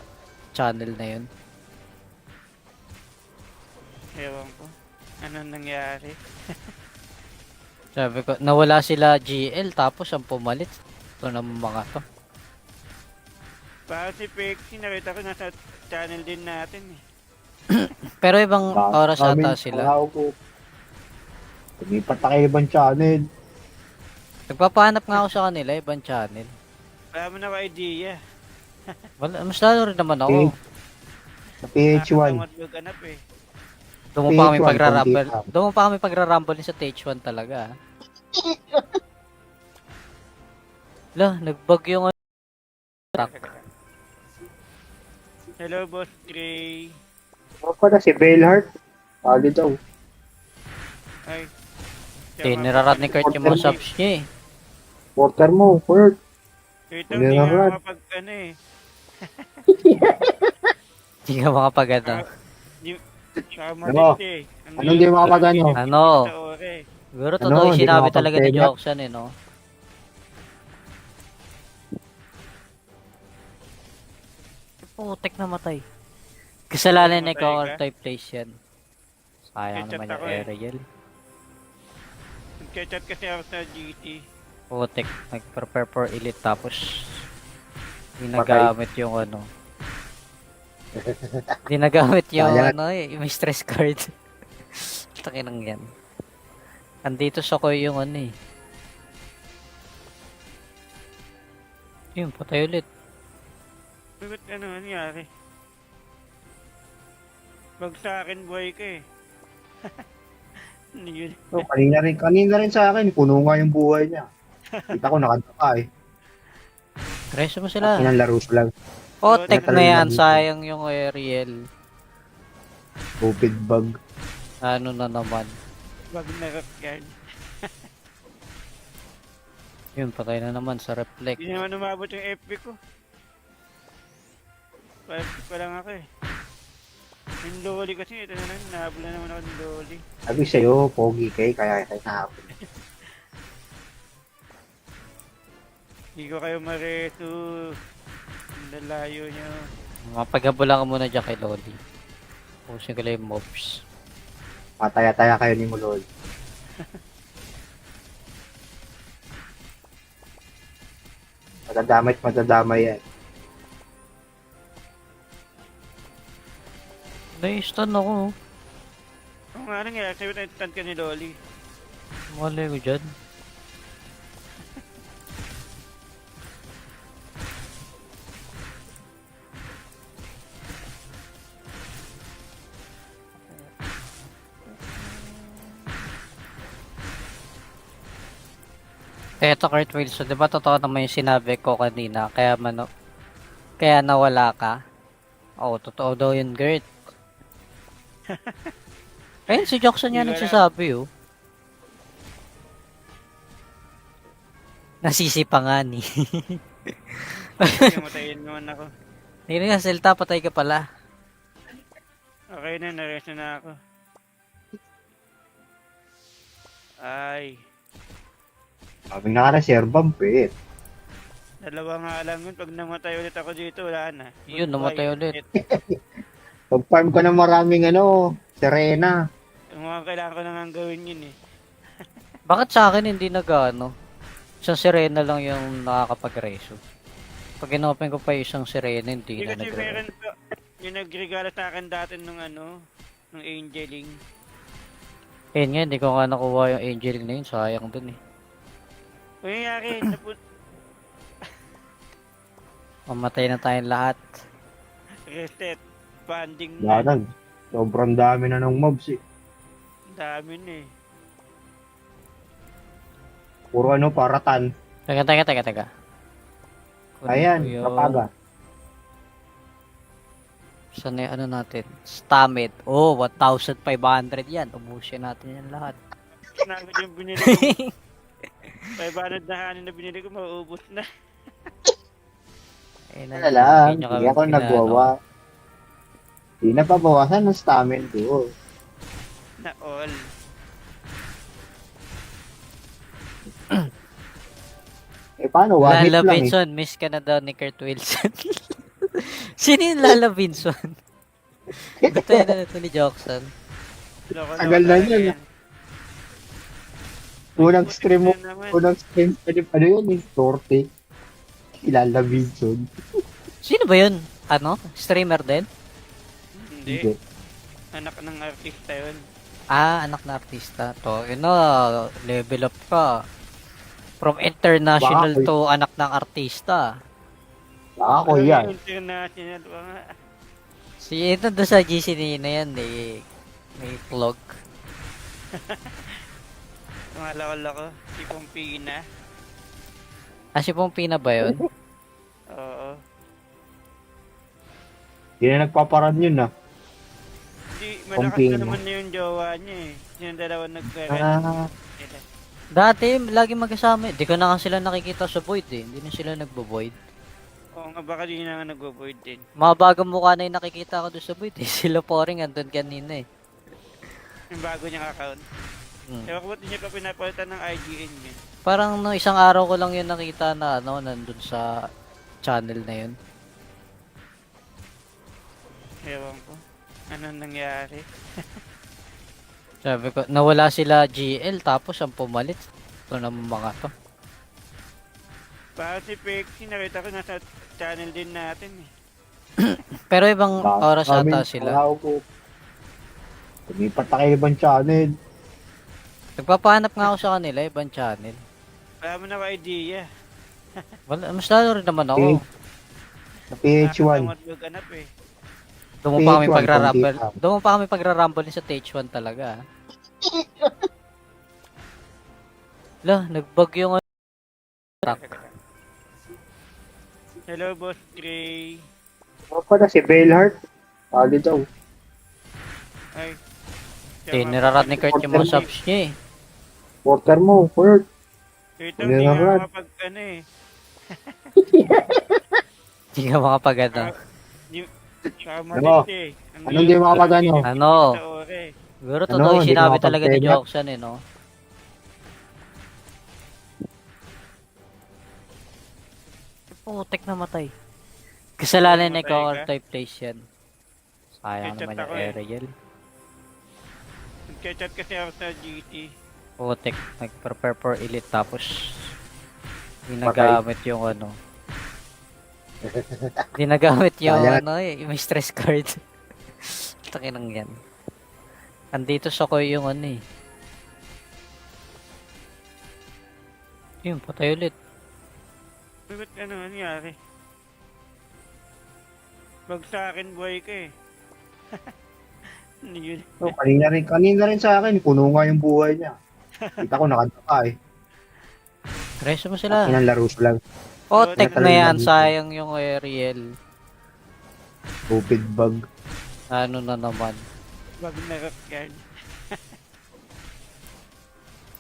Speaker 1: channel na yun.
Speaker 2: Ewan ko. Anong nangyari?
Speaker 1: Sabi ko, nawala sila GL tapos ang pumalit. Ito naman mga to.
Speaker 2: Baka si Pexie, nakita ko nasa channel din natin eh.
Speaker 1: Pero ibang oras ata sila.
Speaker 3: Araw ko. Lumipat na kayo ibang channel.
Speaker 1: Nagpapahanap nga ako sa kanila, ibang channel.
Speaker 2: Wala mo na idea.
Speaker 1: Wala, mas lalo rin naman ako.
Speaker 3: Sa PH1.
Speaker 2: Maghanap eh.
Speaker 1: Doon mo pa kami
Speaker 3: PH1,
Speaker 1: pagra-rumble.
Speaker 3: konti.
Speaker 1: Doon mo pa kami pagra-rumble sa TH1 talaga. Lah, nagbag yung truck.
Speaker 2: Hello, Boss Gray.
Speaker 3: Ano pala si Bellheart? Pali daw.
Speaker 2: Ay.
Speaker 1: Eh, nirarat ni Kurt yung mga subs niya eh.
Speaker 3: Porter mo, Kurt.
Speaker 2: Ito,
Speaker 3: Ano
Speaker 2: hindi
Speaker 3: nga,
Speaker 2: nga
Speaker 3: Brad?
Speaker 2: makapag ano eh.
Speaker 1: Hindi ka makapagano.
Speaker 2: Saka
Speaker 3: Ano?
Speaker 2: malit eh.
Speaker 3: Anong di makapagano?
Speaker 1: Ano?
Speaker 2: Sa ore.
Speaker 1: Siguro
Speaker 3: Ano,
Speaker 1: totoo yung
Speaker 3: hindi ka
Speaker 1: sinabi talaga ni
Speaker 3: makapag-playback?
Speaker 1: Joksan eh, no? Putek na matay. Kasalanan ni
Speaker 2: Namatay ka?
Speaker 1: Counter Place yan. Sayang
Speaker 2: Headshot
Speaker 1: naman yung
Speaker 2: ako eh.
Speaker 1: Ariel.
Speaker 2: Nagchat kasi ako sa GT.
Speaker 1: Putek, nag-prepare for elite tapos hindi
Speaker 3: Patay.
Speaker 1: nagamit yung ano. Hindi nagamit yung
Speaker 3: Sayang.
Speaker 1: ano eh, yung stress card. Takinang yan. Andito sa ko yung ano eh. Yun, patay ulit.
Speaker 2: Ba't ano nangyari? Wag sa akin buhay ka eh. Ano yun?
Speaker 3: So, kanina rin sa akin, puno nga yung buhay niya. Kita ko nakadapa eh.
Speaker 1: Reso mo sila.
Speaker 3: Inang laro sila.
Speaker 1: Putek
Speaker 3: Metal
Speaker 1: na yan,
Speaker 3: na dito.
Speaker 1: sayang yung Ariel.
Speaker 3: Stupid bug.
Speaker 1: Ano na naman.
Speaker 2: Wag na rock yan.
Speaker 1: Yun, patay na naman sa reflect.
Speaker 2: Hindi naman umabot yung FP ko. 5 pa lang ako eh. Yung loli kasi, ito na lang, nahabol na naman ako ng loli.
Speaker 3: Sabi sa'yo, pogi kay, kaya kayo nahapon.
Speaker 2: Hindi ko kayo mareto. Ang lalayo nyo.
Speaker 1: Mapaghabulan ka muna dyan kay Loli. Pusin ko lang yung mobs.
Speaker 3: Mataya-taya kayo ni Mulol. Madadamay yan.
Speaker 1: Na-stun ako.
Speaker 2: Oo nga rin nga, sabi na instant ka ni loli.
Speaker 1: Malay ko dyan. Eto Kurt Wilson, di ba totoo naman yung sinabi ko kanina, kaya nawala ka? Oo, totoo daw yun, Gert. Ayun, si Jackson yan
Speaker 2: Hindi ko
Speaker 1: nagsasabi, oh. Nasisi pa nga ni.
Speaker 2: Kasi matayin naman ako.
Speaker 1: Hindi nga, Selta, patay ka pala.
Speaker 2: Okay na, nares na ako. Ay,
Speaker 3: Kaming naka-reserve bump eh.
Speaker 2: dalawa nga lang yun. Pag namatay ulit ako dito, wala na.
Speaker 1: Yun, namatay ulit.
Speaker 3: Pag-farm ko ng maraming Serena.
Speaker 2: Yung mga kailangan ko na nga gawin yun eh.
Speaker 1: Bakit sa akin hindi nag-ano? Isang sirena lang yung nakakapag-reso. Pag inopen ko pa yung isang sirena, hindi
Speaker 2: Hindi
Speaker 1: na
Speaker 2: kasi meron
Speaker 1: nag-reso.
Speaker 2: pa, yung nagregalo sa akin dati nung nung Angeling.
Speaker 1: Ayun nga, hindi ko nga nakuha yung Angeling na yun. Sayang dun eh.
Speaker 2: Kung nangyari,
Speaker 1: Mamatay na tayong lahat.
Speaker 2: reset, banding
Speaker 3: Wala
Speaker 2: na.
Speaker 3: na. Sobrang dami na ng mobs eh.
Speaker 2: Dami na eh.
Speaker 3: Puro paratan.
Speaker 1: Teka. Kunin
Speaker 3: Ayan,
Speaker 1: ko yun.
Speaker 3: kapaga.
Speaker 1: Saan na yung ano natin? Stamid. Oh, 1,500 yan. Ubusin natin yan lahat.
Speaker 2: Nagod yung binili ko. 500 na hanin na binili ko, mauubos na.
Speaker 1: Ayun
Speaker 3: Wala lang.
Speaker 1: nyo
Speaker 3: Hindi
Speaker 1: kami
Speaker 3: ako nagwawa. Hindi na pabawasan ng stamina ko.
Speaker 2: Na all.
Speaker 3: Eh paano? One hit
Speaker 1: Lala
Speaker 3: lang eh.
Speaker 1: Vinson, miss ka na daw ni Kurt Wilson. Sino yung Lala Vinson? Ito yun na ito ni Jackson.
Speaker 3: Tagal na yun. Unang stream mo, unang stream yun eh, Torte. Kilala Vinson.
Speaker 1: Sino ba yun? Ano? Streamer din?
Speaker 2: Hindi. Anak ng artista yun.
Speaker 1: Ah, anak na artista. To, yun na, level up ka. From international
Speaker 3: Bakit?
Speaker 1: to anak ng artista.
Speaker 3: Ako yan.
Speaker 2: International pa nga.
Speaker 1: Si ito doon sa GC na yan, may vlog.
Speaker 2: Mga lako-lako. Si Pompina.
Speaker 1: Ah, si Pompina ba yun?
Speaker 2: Oo.
Speaker 3: Hindi na nagpaparan yun ah.
Speaker 2: Hindi, malakas
Speaker 3: Pompina.
Speaker 2: na naman na yung jowa niya eh. Yung dalawa nagkaroon.
Speaker 3: Ah,
Speaker 1: Dati, lagi magkasama. Di ko na nga sila nakikita sa void eh. Hindi na sila nagbo-void.
Speaker 2: Oo nga, baka di na nga nag-void din.
Speaker 1: Mga bagong mukha na yung nakikita ko doon sa void eh. Sila po rin andun kanina eh.
Speaker 2: Yung bago niyang account.
Speaker 1: Hmm.
Speaker 2: Ewan ko ba't di niya pa pinapalitan ng IGN niya.
Speaker 1: Parang no, isang araw ko lang yun nakita na ano, nandun sa channel na yun.
Speaker 2: Ewan ko. Anong nangyari?
Speaker 1: Sabi ko, nawala sila GL tapos ang pumalit. Ito naman mga to.
Speaker 2: Parang si Pexie, nakita ko nasa channel din natin eh.
Speaker 1: Pero ibang oras ata sila.
Speaker 3: Wala ko. Lumipat na kayo ibang channel.
Speaker 1: Nagpapahanap nga ako sa kanila, ibang channel.
Speaker 2: Wala mo na ka idea.
Speaker 1: Wala, mas lalo rin naman ako.
Speaker 3: Sa PH1.
Speaker 2: Maghanap eh.
Speaker 1: Doon mo pa kami
Speaker 3: PH1,
Speaker 1: pagra-rumble.
Speaker 3: konti
Speaker 1: Doon mo pa kami pagra-rumble sa TH1 talaga. Lah, nag-bug yung ano.
Speaker 2: Hello, Boss Gray.
Speaker 3: Ano pala si Bellheart? Pali daw.
Speaker 2: Ay.
Speaker 1: Eh, nirarat ni Kurt yung mga subs niya eh.
Speaker 3: Porter mo, Kurt.
Speaker 2: Ito, hindi nga makapag ano eh.
Speaker 1: Hindi ka makapag ano.
Speaker 2: Kamalit eh.
Speaker 3: Anong di makapag ano?
Speaker 1: Ano? Siguro totoo yung
Speaker 3: Hindi
Speaker 1: sinabi
Speaker 3: ka
Speaker 1: talaga ni
Speaker 3: makapag-tenga?
Speaker 1: Joksan eh, no? Putek na matay. Kasalanan ni
Speaker 2: Namatay ka?
Speaker 1: type place yan. Sayang
Speaker 2: Headshot
Speaker 1: naman yung
Speaker 2: ako eh.
Speaker 1: Ariel.
Speaker 2: Nagchat kasi ako sa GT.
Speaker 1: Putek, nag-prepare for elite tapos hindi
Speaker 3: Patay.
Speaker 1: nagamit yung ano. Hindi nagamit yung
Speaker 3: Sayang.
Speaker 1: ano eh, yung stress card. Takinang yan. Andito sa ko yung ano eh. Yun, patay ulit.
Speaker 2: Uy, ba't ano nangyari? Pag sa akin buhay ka eh. Ano yun?
Speaker 3: So, kanina rin sa akin, puno nga yung buhay niya. Kita ko nakadapa eh.
Speaker 1: Reso mo sila.
Speaker 3: Laro siya lang.
Speaker 1: Putek na
Speaker 3: Talagang
Speaker 1: yan,
Speaker 3: nandito.
Speaker 1: sayang yung Ariel.
Speaker 3: Stupid bug.
Speaker 1: Ano na naman.
Speaker 2: Wag na rock yan.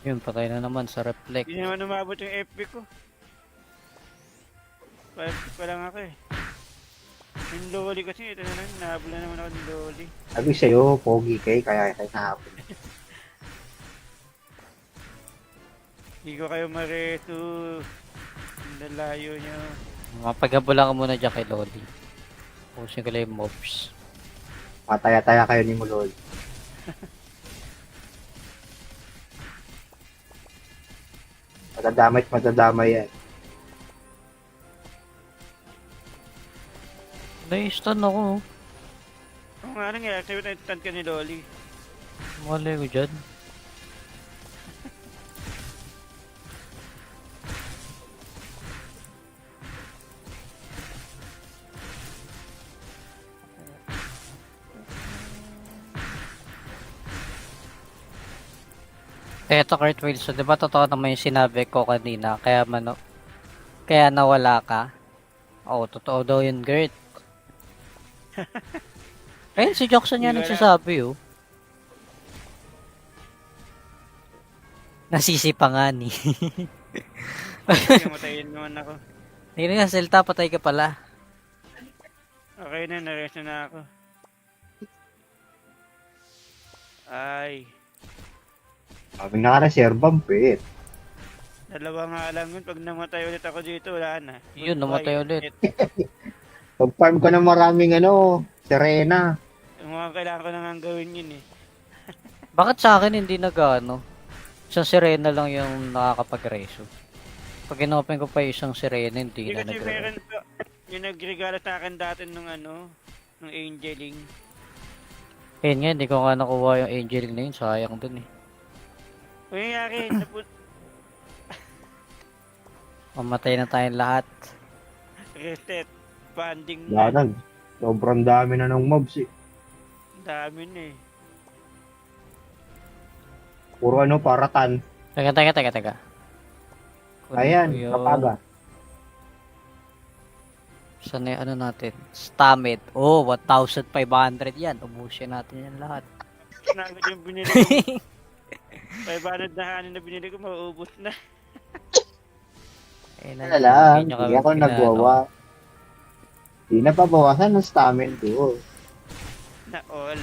Speaker 1: Yun, patay na naman sa reflect.
Speaker 2: Hindi naman umabot yung FP ko. 5 pa lang ako eh. Yung lowly kasi, ito na lang, nahabol na naman ako ng lowly.
Speaker 3: Sabi sa'yo, pogi kay, kaya kayo nahapon.
Speaker 2: Hindi ko kayo mareto. Ang lalayo nyo.
Speaker 1: Mapaghabulan ka muna dyan kay Loli. Pusin ko lang yung mobs.
Speaker 3: Pataya-taya kayo ni Mulol. Matadamay yan.
Speaker 1: Na-stun ako. Oh.
Speaker 2: Oo nga, nangyari sa'yo na ka ni Loli.
Speaker 1: Mali ko dyan. Eto Kurt Wilson, di ba totoo naman yung sinabi ko kanina, kaya nawala ka? Oo, totoo daw yun, Gert. Ayun, si Jackson yan
Speaker 2: Di ba
Speaker 1: nagsasabi, oh. Nasisipa nga ni.
Speaker 2: Kamatayin naman ako.
Speaker 1: Hindi nga, Selta, patay ka pala.
Speaker 2: Okay na, na-rest na ako. Ay,
Speaker 3: Kaming naka-reserve ang pit.
Speaker 2: dalawa nga lang yun. Pag namatay ulit ako dito, wala na.
Speaker 1: Yun, namatay ulit.
Speaker 3: Pag-farm ka ng maraming Serena.
Speaker 2: Yung mga kailangan ko na nga gawin yun eh.
Speaker 1: Bakit sa akin hindi nag-ano? Isang sirena lang yung nakakapag-reso. Pag inopen ko pa yung isang sirena, hindi
Speaker 2: Hindi
Speaker 1: na
Speaker 2: kasi
Speaker 1: nag
Speaker 2: meron pa, yung nagregalo sa akin dati nung nung Angeling.
Speaker 1: Ayun nga, hindi ko nga nakuha yung Angeling na yun. Sayang dun eh.
Speaker 2: Kung nangyari,
Speaker 1: Mamatay na tayong lahat.
Speaker 2: reset, banding
Speaker 3: Wala
Speaker 2: na.
Speaker 3: na. Sobrang dami na ng mobs eh.
Speaker 2: Dami na eh.
Speaker 3: Puro paratan.
Speaker 1: Teka. Kunin
Speaker 3: Ayan,
Speaker 1: ko yun.
Speaker 3: kapaga.
Speaker 1: Saan na yung ano natin? Stamid. Oh, 1,500 yan. Ubusin natin yan lahat.
Speaker 2: Nagad yung binili ko. 500 na kanin na binili ko, mauubos na.
Speaker 1: Eh,
Speaker 3: Wala lang,
Speaker 1: nyo
Speaker 3: hindi
Speaker 1: kami
Speaker 3: ako
Speaker 1: pinaano.
Speaker 3: nagwawa. Hindi na pabawasan ng stamina ko.
Speaker 2: Na all.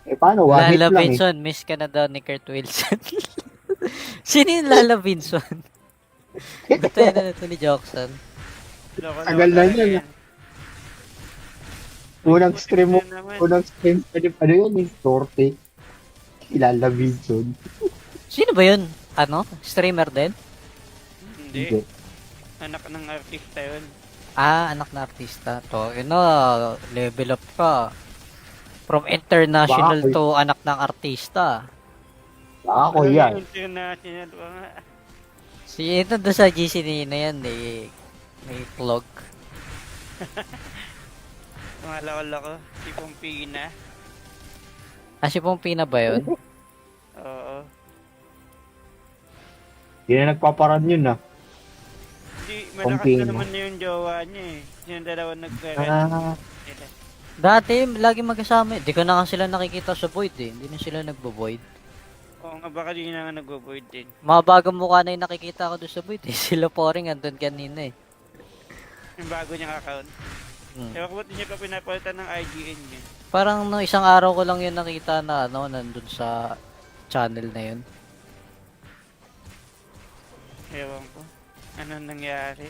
Speaker 3: Eh paano, one hit
Speaker 1: Lala
Speaker 3: lang eh.
Speaker 1: Vinson, miss ka na daw ni Kurt Wilson. Sino yung Lala Vinson? Ba't tayo na ito ni Jockson?
Speaker 2: Loko-loko
Speaker 3: Tagal na
Speaker 2: talaga
Speaker 3: yun,
Speaker 2: yan.
Speaker 3: Unang stream mo,
Speaker 2: Na naman.
Speaker 3: unang stream, ano yun eh, Torte. Kilala Vinson.
Speaker 1: Sino ba yun? Ano? Streamer din?
Speaker 2: Hindi. Anak ng artista yun.
Speaker 1: Ah, anak na artista. To, yun na, level up ka. From international
Speaker 3: Baka,
Speaker 1: to anak ng artista.
Speaker 3: Baka ko
Speaker 2: Ano
Speaker 3: yan.
Speaker 2: yung international pa nga.
Speaker 1: Si ito doon sa GC na yan, eh, may vlog.
Speaker 2: Mga loko-loko. Si Pompina.
Speaker 1: Ah, si Pompina ba yun?
Speaker 2: Oo.
Speaker 3: Hindi na nagpaparan yun ah.
Speaker 2: Hindi, malakas
Speaker 3: Pompino.
Speaker 2: na naman na yung jowa niya eh. Yung dalawa nagkaroon.
Speaker 3: Ah,
Speaker 1: Dati, lagi magkasama. Di ko na nga sila nakikita sa Void eh. Hindi na sila nagbo-Void.
Speaker 2: Oo nga, baka di na nga nag-void din.
Speaker 1: Mga bagong mukha na yung nakikita ko doon sa Void eh. Sila po rin andun kanina eh.
Speaker 2: Yung bago niyang account.
Speaker 1: Hmm.
Speaker 2: Ewan ko ba't niya pa pinapalitan ng IGN niya.
Speaker 1: Parang no, isang araw ko lang yun nakita na ano, nandun sa channel na yun.
Speaker 2: Ewan ko. Anong nangyari?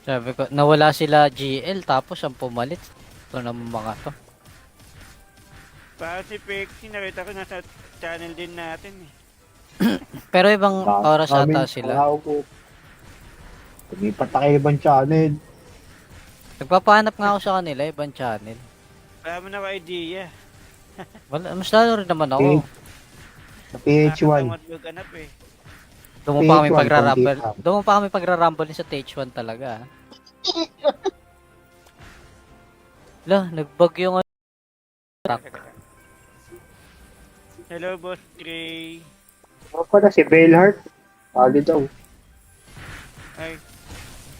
Speaker 1: Sabi ko, nawala sila GL tapos ang pumalit. Ito naman mga to.
Speaker 2: Parang si Pexie, nakita ko nasa channel din natin eh.
Speaker 1: Pero ibang oras ata sila.
Speaker 3: Araw ko. Lumipat na kayo ibang channel.
Speaker 1: Nagpapahanap nga ako sa kanila, ibang channel.
Speaker 2: Wala mo na ako idea.
Speaker 1: Wala, mas lalo rin naman ako.
Speaker 3: Okay. Sa PH1.
Speaker 2: Nakatamad maghanap eh.
Speaker 1: Doon mo pa kami
Speaker 3: PH1,
Speaker 1: pagrarumble.
Speaker 3: konti
Speaker 1: Doon mo pa kami pagrarumble sa TH1 talaga. Lah, nagbug yung truck.
Speaker 2: Hello, Boss Gray.
Speaker 3: Ano pala si Bellheart? Pali daw.
Speaker 2: Ay.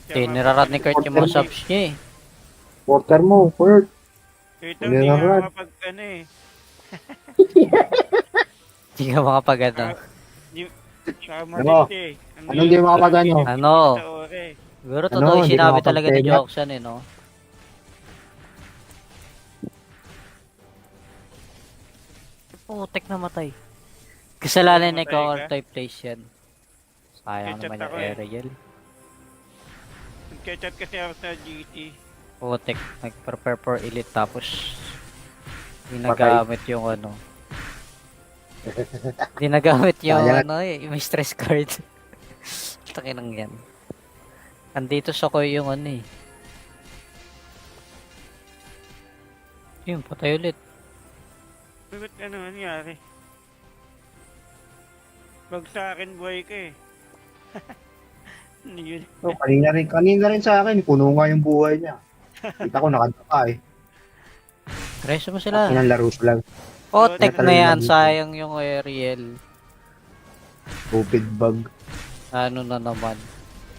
Speaker 1: Eh, nirarat ni Kurt yung mga subs niya eh.
Speaker 3: Porter mo, Kurt.
Speaker 2: Ito, hindi nga
Speaker 3: Nirarat.
Speaker 2: makapag ano eh.
Speaker 1: Hindi ka makapag ano.
Speaker 2: Kamalit eh.
Speaker 3: Anong di makapag ano?
Speaker 1: Ano?
Speaker 2: Sa ore.
Speaker 1: Siguro
Speaker 3: Ano,
Speaker 1: totoo yung
Speaker 3: hindi
Speaker 1: sinabi
Speaker 3: ka
Speaker 1: talaga ni
Speaker 3: makapag-tenga?
Speaker 1: Jockson eh, no? Putek namatay. Kasalanan ni
Speaker 2: Namatay
Speaker 1: ko
Speaker 2: ka?
Speaker 1: all type place yan. Sayang
Speaker 2: Headshot
Speaker 1: naman yung
Speaker 2: ako eh.
Speaker 1: aerial.
Speaker 2: Nagka-chat kasi ako sa GT.
Speaker 1: Putek, nag-prepare for elite tapos hindi
Speaker 3: Patay.
Speaker 1: nagamit yung ano. Hindi nagamit yung
Speaker 3: Sayang.
Speaker 1: ano eh, may stress card. Takinang yan. Andito sa ko yung ano eh. Yun, patay ulit.
Speaker 2: Ba't ano nangyari? Wag sa akin buhay ka eh. Ano yun?
Speaker 3: So, kanina rin sa akin, puno nga yung buhay niya. Kita ko nakadapa eh.
Speaker 1: Reso mo sila.
Speaker 3: Kinalaro ko lang.
Speaker 1: Putek na
Speaker 3: Talagang
Speaker 1: yan,
Speaker 3: nandito.
Speaker 1: sayang yung aerial.
Speaker 3: Stupid bug.
Speaker 1: Ano na naman.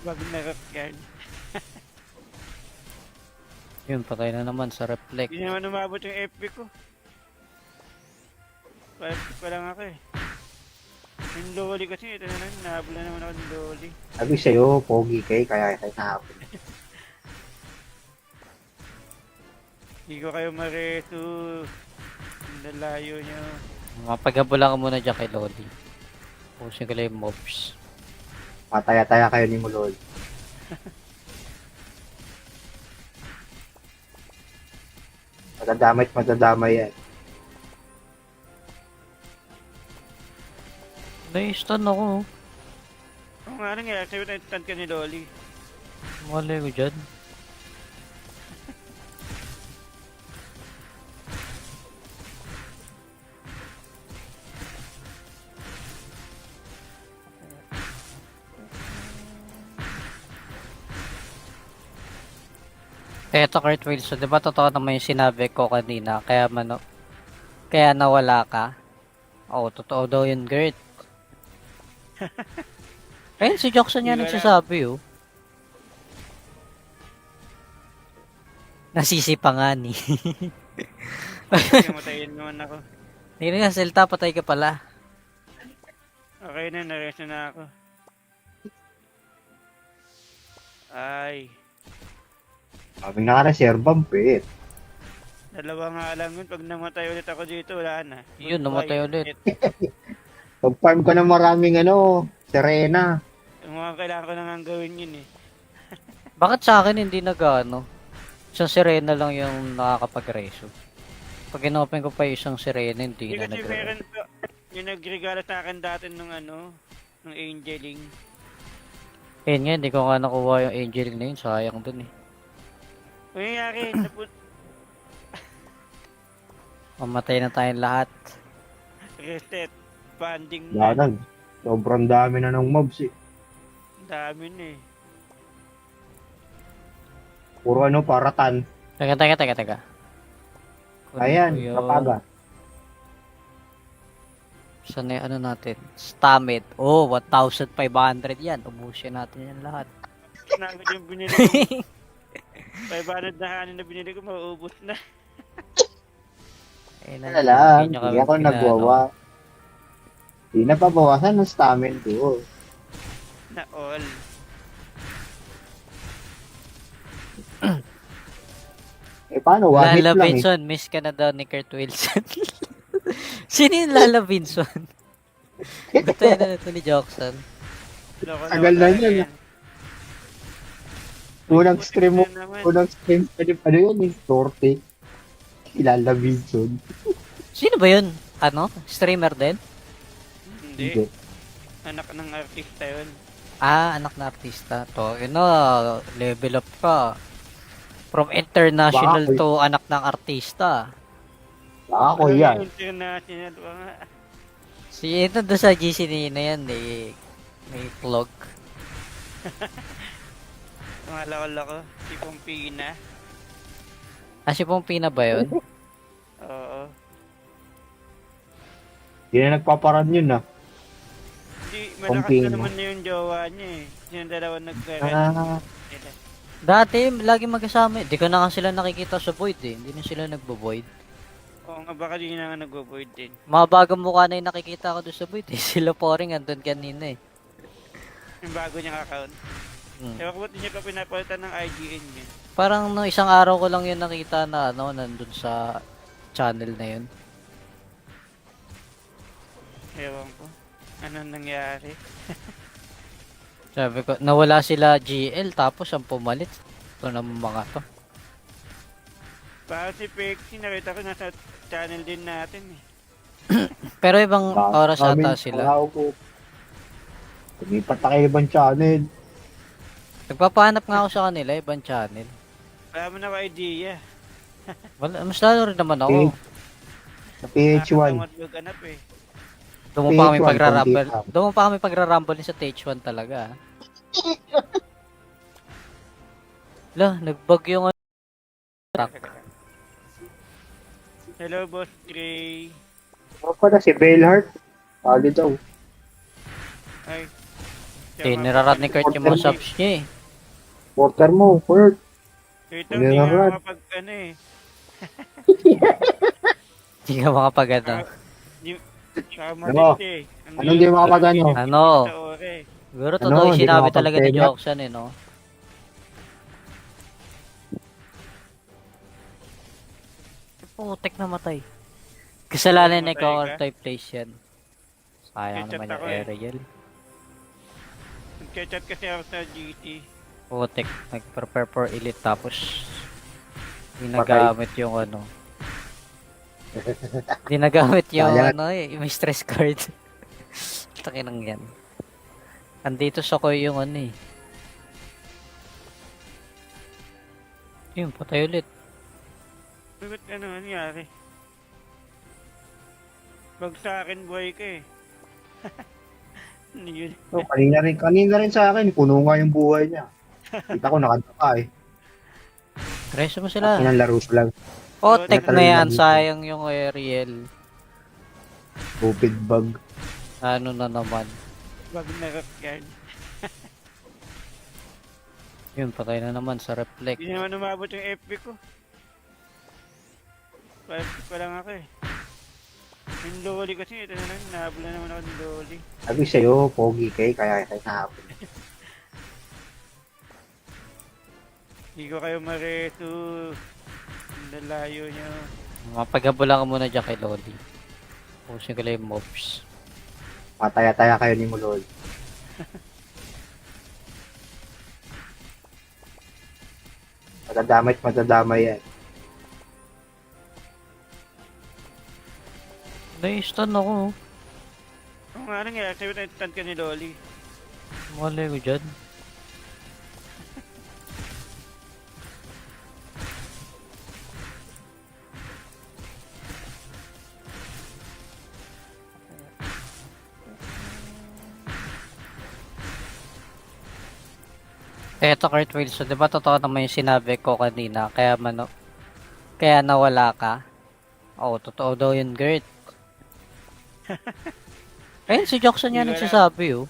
Speaker 2: Wag na rock guard.
Speaker 1: Yun, patay na naman sa reflect.
Speaker 2: Hindi naman umabot yung FP ko. 5 pa lang ako eh. Yung lowly kasi, ito na lang, nahabol na naman ako ng lowly.
Speaker 3: Sabi sa'yo, pogi kay, kaya kayo nahapon.
Speaker 2: Hindi ko kayo mareso. Ang lalayo nyo.
Speaker 1: Mapaghabulan ka muna dyan kay Lodi. Pusin ko lang yung mobs.
Speaker 3: Pataya-taya kayo ni Mulol. Matadamay yan.
Speaker 1: Na-stun ako. oh.
Speaker 2: Oo nga, nangyari sa'yo na instant ka ni Loli.
Speaker 1: Mali ko dyan. Eto Kurt Wilson, di ba totoo naman yung sinabi ko kanina, kaya nawala ka? Oo, totoo daw yun, Gert. Ayun, si Jackson yan
Speaker 2: Hindi ko
Speaker 1: nagsasabi, oh. Nasisipa nga ni.
Speaker 2: Kamatayin naman ako.
Speaker 1: Hindi nga, Selta, patay ka pala.
Speaker 2: Okay na, nares na ako. Ay,
Speaker 3: Sabi naka-reserve ang pet.
Speaker 2: dalawa nga lang yun. Pag namatay ulit ako dito, wala na.
Speaker 1: Yun, namatay ulit.
Speaker 3: Pag-farm ko ng maraming Serena.
Speaker 2: Yung mga kailangan ko na nga gawin yun eh.
Speaker 1: Bakit sa akin hindi nag-ano? Isang Serena lang yung nakakapag-reso. Pag inopen ko pa yung isang Serena, hindi
Speaker 2: Hindi
Speaker 1: na
Speaker 2: kasi
Speaker 1: nag-reso.
Speaker 2: meron pa, yung nagregalo sa akin dati nung nung Angeling.
Speaker 1: Ayun nga, hindi ko nga nakuha yung Angel na yun. Sayang dun eh.
Speaker 2: Kung nangyari,
Speaker 1: Mamatay na tayong lahat.
Speaker 2: reset, banding
Speaker 3: Wala
Speaker 2: na.
Speaker 3: na. Sobrang dami na ng mobs eh.
Speaker 2: Dami na eh.
Speaker 3: Puro paratan.
Speaker 1: Teka. Kunin
Speaker 3: Ayan,
Speaker 1: ko yung-
Speaker 3: kapaga.
Speaker 1: Saan na yung ano natin? Stamid. Oh, 1,500 yan. Ubusin natin yan lahat.
Speaker 2: Nagod yung binili ko. 500 na kanin na binili ko, mauubos na.
Speaker 1: Ayun
Speaker 3: Wala lang.
Speaker 1: nyo
Speaker 3: Hindi
Speaker 1: kami
Speaker 3: ako
Speaker 1: pinano.
Speaker 3: nagwawa. Hindi na pabawasan ng stamina ko.
Speaker 2: Na all.
Speaker 3: Paano? One hit
Speaker 1: Lala
Speaker 3: lang
Speaker 1: Vinson, miss ka na daw ni Kurt Wilson. Sino yung Lala Vinson? Ito yun na ito ni Jockson.
Speaker 3: Tagal na
Speaker 2: talaga
Speaker 3: yun. Unang stream mo,
Speaker 2: na naman.
Speaker 3: unang stream, Torte. Kilala Vinson.
Speaker 1: Sino ba yun? Ano? Streamer din?
Speaker 2: Hindi. Anak ng artista yun.
Speaker 1: Ah, anak na artista. To, level up ka. From international
Speaker 3: Bakit?
Speaker 1: to anak ng artista.
Speaker 3: Ako yan.
Speaker 2: International pa nga.
Speaker 1: Si ito doon sa GC na yan, may vlog.
Speaker 2: Mga lako-lako. Si Pompina.
Speaker 1: Ah, si Pompina ba yun?
Speaker 2: Oo.
Speaker 3: Hindi na nagpaparan yun
Speaker 2: Hindi, malakas
Speaker 3: Pompina.
Speaker 2: na naman na yung jowa niya eh. Yung dalawa nagkaroon.
Speaker 3: Ah,
Speaker 1: Dati, lagi magkasama. Di ko na nga sila nakikita sa Void eh. Hindi na sila nagbo-Void.
Speaker 2: Oo nga, baka di na nga nag-void din.
Speaker 1: Mga bagong mukha na yung nakikita ko doon sa Void eh. Sila po rin andun kanina eh.
Speaker 2: Yung bago niyang account.
Speaker 1: Hmm.
Speaker 2: Ewan ko ba't hindi pa pinapalitan ng IGN yun.
Speaker 1: Parang no, isang araw ko lang yun nakita na nandun sa channel na yun.
Speaker 2: Ewan ko. Anong nangyari?
Speaker 1: Sabi ko, nawala sila GL tapos ang pumalit. Ito naman mga to.
Speaker 2: Parang si Pexie, nakita ko nasa channel din natin eh.
Speaker 1: Pero ibang oras ata sila.
Speaker 3: ko. Tumipat na kayo ibang channel.
Speaker 1: Nagpapahanap nga ako sa kanila, ibang channel.
Speaker 2: Wala mo na ako idea.
Speaker 1: Wala, mas lalo rin naman ako.
Speaker 3: Sa PH1.
Speaker 2: Maghanap eh.
Speaker 1: Doon mo pa kami
Speaker 3: PH1,
Speaker 1: pagrarumble.
Speaker 3: konti lang.
Speaker 1: Doon mo pa kami pagrarumble sa TH1 talaga. Lah, nagbug yung
Speaker 2: Hello, Boss Gray.
Speaker 3: Ano pala si Bellheart? Pali daw.
Speaker 2: Ay.
Speaker 1: Tinirarat ni Kurt yung mga subs niya eh.
Speaker 3: Porter mo, Kurt.
Speaker 2: Ito, hindi nga
Speaker 3: Tinirarat.
Speaker 2: makapag eh.
Speaker 1: Hindi ka makapag ano.
Speaker 2: Kamalit eh.
Speaker 3: Anong di makapag-ano?
Speaker 1: Ano?
Speaker 2: Sa ore.
Speaker 1: Siguro
Speaker 3: Ano,
Speaker 1: totoo yung
Speaker 3: hindi
Speaker 1: sinabi
Speaker 3: makapag-
Speaker 1: talaga ni
Speaker 3: tenga?
Speaker 1: Jockson eh, no? Putek namatay. Kasalanan ni
Speaker 2: Namatay ka?
Speaker 1: Ikaw type place yan. Sayang
Speaker 2: Headshot
Speaker 1: naman
Speaker 2: ako
Speaker 1: yung
Speaker 2: eh.
Speaker 1: Ariel.
Speaker 2: Nag-chat kasi ako sa GT.
Speaker 1: Putek, nag-prepare for elite tapos ginagamit yung ano. Ginagamit yung
Speaker 3: Sayang.
Speaker 1: ano eh, yung stress card. Takinang yan. Andito sa ko yung ano eh. Yun, patay ulit.
Speaker 2: Ba't ano nangyari? Bag sa akin buhay ka eh. Ano yun?
Speaker 3: So, kanina rin sa akin, puno nga yung buhay niya. Kita ko nakadapa eh.
Speaker 1: Reso mo sila.
Speaker 3: Inang sa lang.
Speaker 1: Putek na
Speaker 3: Natalala
Speaker 1: yan,
Speaker 3: dito.
Speaker 1: sayang yung Ariel.
Speaker 3: Stupid bug.
Speaker 1: Ano na naman.
Speaker 2: Bag na rock guard.
Speaker 1: Yun, patay na naman sa reflect.
Speaker 2: Hindi naman umabot yung FP ko. 5 pa lang ako eh. Yung loli kasi, ito na lang, nahabol na naman ako ng loli.
Speaker 3: Sabi sa'yo, pogi kay, kaya kayo nahapon.
Speaker 2: Hindi ko kayo mareto. Ang lalayo nyo.
Speaker 1: Mapaghabulan ka muna dyan kay Lodi. Pusin ko lang yung mobs.
Speaker 3: Mataya-taya kayo ni Mulol. Matadamay yan.
Speaker 1: Na-stun ako.
Speaker 2: Oo nga, nangyari sa'yo na instant ka ni Loli.
Speaker 1: Malay ko dyan. Eto Kurt Wilson, di ba totoo naman yung sinabi ko kanina, kaya nawala ka? Oo, totoo daw yun, Gert. Ayun, si Jackson yan
Speaker 2: Hindi ko
Speaker 1: nagsasabi, oh.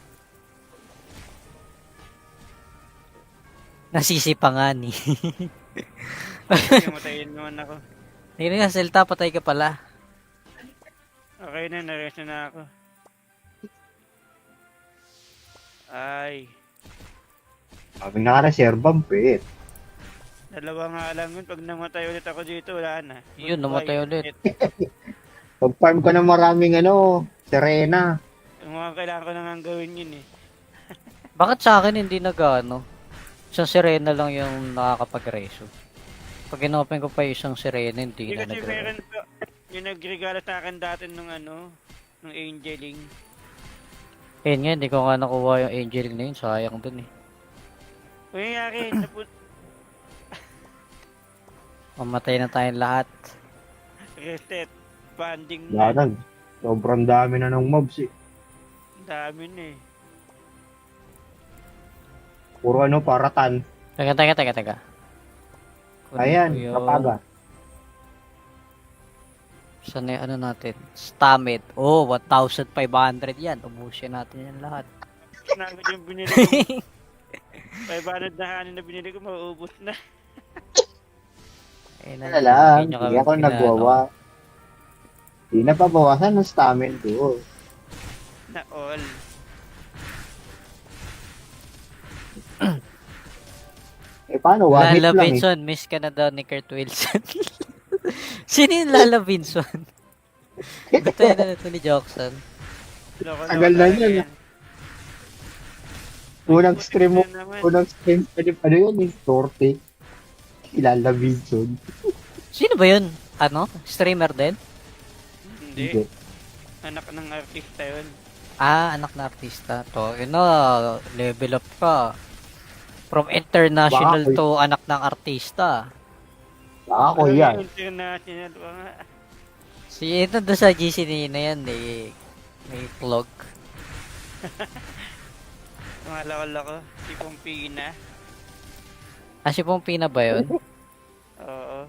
Speaker 1: Nasisi pa nga ni.
Speaker 2: Sige, matayin naman ako.
Speaker 1: Hindi nga, Selta, patay ka pala.
Speaker 2: Okay na, nares na ako. Ay,
Speaker 3: Sabi na ka na, Sir Bumpet.
Speaker 2: dalawa nga lang yun. Pag namatay ulit ako dito, wala na.
Speaker 1: Yun, namatay ulit.
Speaker 3: Pag-farm ko ng maraming Serena.
Speaker 2: Yung mga kailangan ko na nga gawin yun eh.
Speaker 1: Bakit sa akin hindi nag-ano? Isang sirena lang yung nakakapag-reso. Pag inopen ko pa yung isang sirena, hindi
Speaker 2: Hindi
Speaker 1: na
Speaker 2: kasi
Speaker 1: nag-reso.
Speaker 2: meron pa, yung nagregalo sa akin dati nung nung angeling.
Speaker 1: Ayun nga, hindi ko nga nakuha yung angel na yun. Sayang dun eh.
Speaker 2: Kung nangyari,
Speaker 1: Mamatay na tayong lahat.
Speaker 2: reset, banding
Speaker 3: Wala
Speaker 2: na.
Speaker 3: na. Sobrang dami na ng mobs eh.
Speaker 2: Ang dami na eh.
Speaker 3: Puro paratan.
Speaker 1: Teka. Kunin
Speaker 3: Ayan,
Speaker 1: ko yun.
Speaker 3: kapaga.
Speaker 1: Saan na yung natin? Stamid. Oh, 1,500 yan. Ubusin natin yan lahat.
Speaker 2: Nagod yung binili ko. 500 na kanin na binili ko, mauubos na.
Speaker 1: Ayun
Speaker 3: Wala lang,
Speaker 1: nyo
Speaker 3: hindi
Speaker 1: kami
Speaker 3: ako
Speaker 1: pinano.
Speaker 3: nagwawa. Hindi na pabawasan ng stamina ko.
Speaker 2: Na all.
Speaker 3: Paano? One hit
Speaker 1: Lala
Speaker 3: lang
Speaker 1: Vinson, miss ka na daw ni Kurt Wilson. Sino yung Lala Vinson? Ito yun na ito ni Jackson.
Speaker 2: Loko-loko
Speaker 3: Tagal na
Speaker 2: talaga
Speaker 3: yun.
Speaker 2: yan.
Speaker 3: Unang stream mo,
Speaker 2: Putik na naman.
Speaker 3: unang stream, yun yung torte. Kilala Vinson.
Speaker 1: Sino ba yun? Streamer din?
Speaker 2: Hindi. Anak ng artista yun.
Speaker 1: Ah, anak na artista. To, level up ka. From international
Speaker 3: Bakit?
Speaker 1: to anak ng artista.
Speaker 3: Ako yan.
Speaker 2: International pa nga.
Speaker 1: Si ito doon sa GC na yan, may vlog.
Speaker 2: Mga loko-loko. Si Pompina.
Speaker 1: Ah, si Pompina ba yun?
Speaker 2: Oo.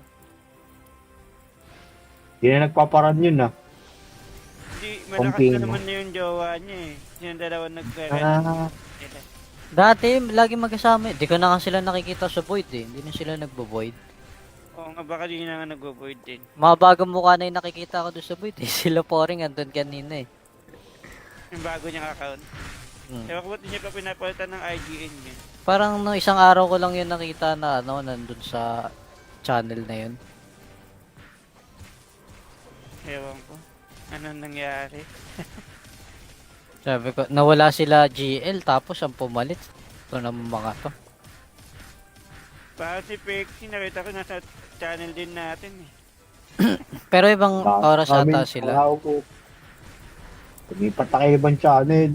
Speaker 3: Hindi na nagpaparan yun
Speaker 2: Hindi, malakas
Speaker 3: Pompina.
Speaker 2: na naman na yung jowa niya eh. Yung dalawa nagkaroon.
Speaker 3: Ah,
Speaker 1: Dati, lagi magkasama. Di ko na nga sila nakikita sa Void eh. Hindi na sila nagbo-Void.
Speaker 2: Oo nga, baka di na nga nag-void din.
Speaker 1: Mga bagong mukha na yung nakikita ko doon sa Void eh. Sila po rin andun kanina eh.
Speaker 2: Yung bago niyang account. Ewan ko ba't di niya pa pinapalitan ng IGN yun.
Speaker 1: Parang no, isang araw ko lang yun nakita na nandun sa channel na yun.
Speaker 2: Ewan ko. Anong nangyari?
Speaker 1: Sabi ko, nawala sila GL tapos ang pumalit. Ito naman mga to.
Speaker 2: Parang si Pexy, nakita ko nasa channel din natin eh.
Speaker 1: Pero ibang oras ata sila.
Speaker 3: Tumipat na kayo ibang channel.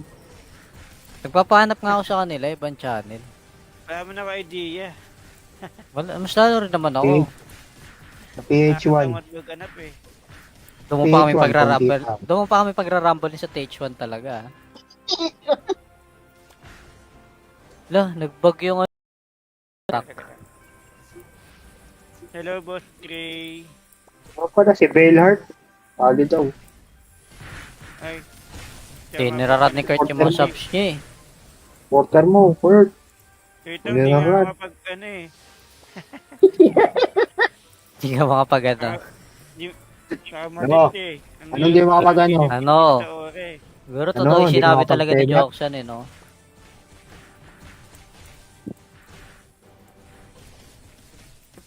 Speaker 1: Nagpapahanap nga ako sa kanila, ibang channel.
Speaker 2: Wala mo na idea.
Speaker 1: Wala, mas lalo rin naman ako.
Speaker 3: Sa PH1.
Speaker 2: Maghanap eh.
Speaker 1: Doon mo pa kami
Speaker 3: PH1,
Speaker 1: pagrarumble.
Speaker 3: konti lang.
Speaker 1: Doon mo pa kami pagrarumble sa TH1 talaga. Lah, nagbag yung
Speaker 2: Hello, Boss Gray.
Speaker 3: Ano pala si Bellheart? Pali daw.
Speaker 2: Ay.
Speaker 1: nirarat ni Kurt yung mga subs niya eh.
Speaker 3: Porter mo, Kurt.
Speaker 2: Ito, hindi nga
Speaker 3: Nirarat.
Speaker 2: makapag ano eh.
Speaker 1: Hindi ka makapag ano.
Speaker 2: Di, Saka
Speaker 3: Ano?
Speaker 2: malit eh.
Speaker 3: Anong di makapagano?
Speaker 1: Ano?
Speaker 2: Sa ore.
Speaker 1: Siguro
Speaker 3: Ano,
Speaker 1: totoo yung
Speaker 3: hindi
Speaker 1: sinabi
Speaker 3: ka
Speaker 1: talaga ni
Speaker 3: makapagtenga?
Speaker 1: Joksan eh, no?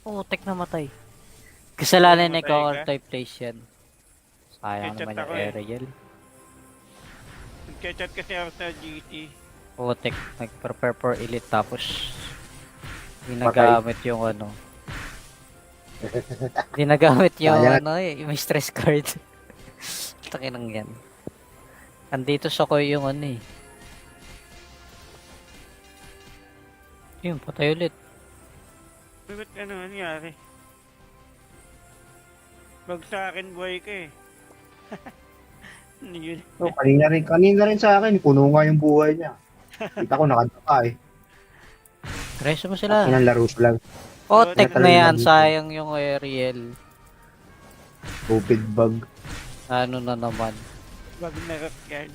Speaker 1: Putek namatay. Kasalanan ni
Speaker 2: Namatay ka?
Speaker 1: Counter Place yan. Sayang
Speaker 2: Headshot
Speaker 1: naman yung
Speaker 2: ako eh.
Speaker 1: Ariel.
Speaker 2: Nagchat kasi ako sa GT.
Speaker 1: Putek, nag-prepare for elite tapos hindi
Speaker 3: Patay.
Speaker 1: nagamit yung ano. Hindi nagamit yung
Speaker 3: Sayang.
Speaker 1: ano eh, yung stress card. Takinang yan. Andito sa ko yung ano eh. Yun, patay ulit.
Speaker 2: Ba't ano nangyari? Bag sa akin buhay ka eh. Ano yun?
Speaker 3: So, kanina rin sa akin, puno nga yung buhay niya. Kita ko nakadapa eh.
Speaker 1: Reso mo sila.
Speaker 3: Inang sa lang.
Speaker 1: Putek na
Speaker 3: Natural
Speaker 1: yan,
Speaker 3: lang.
Speaker 1: sayang yung Ariel.
Speaker 3: Stupid bug.
Speaker 1: Ano na naman.
Speaker 2: Bag na rock yan.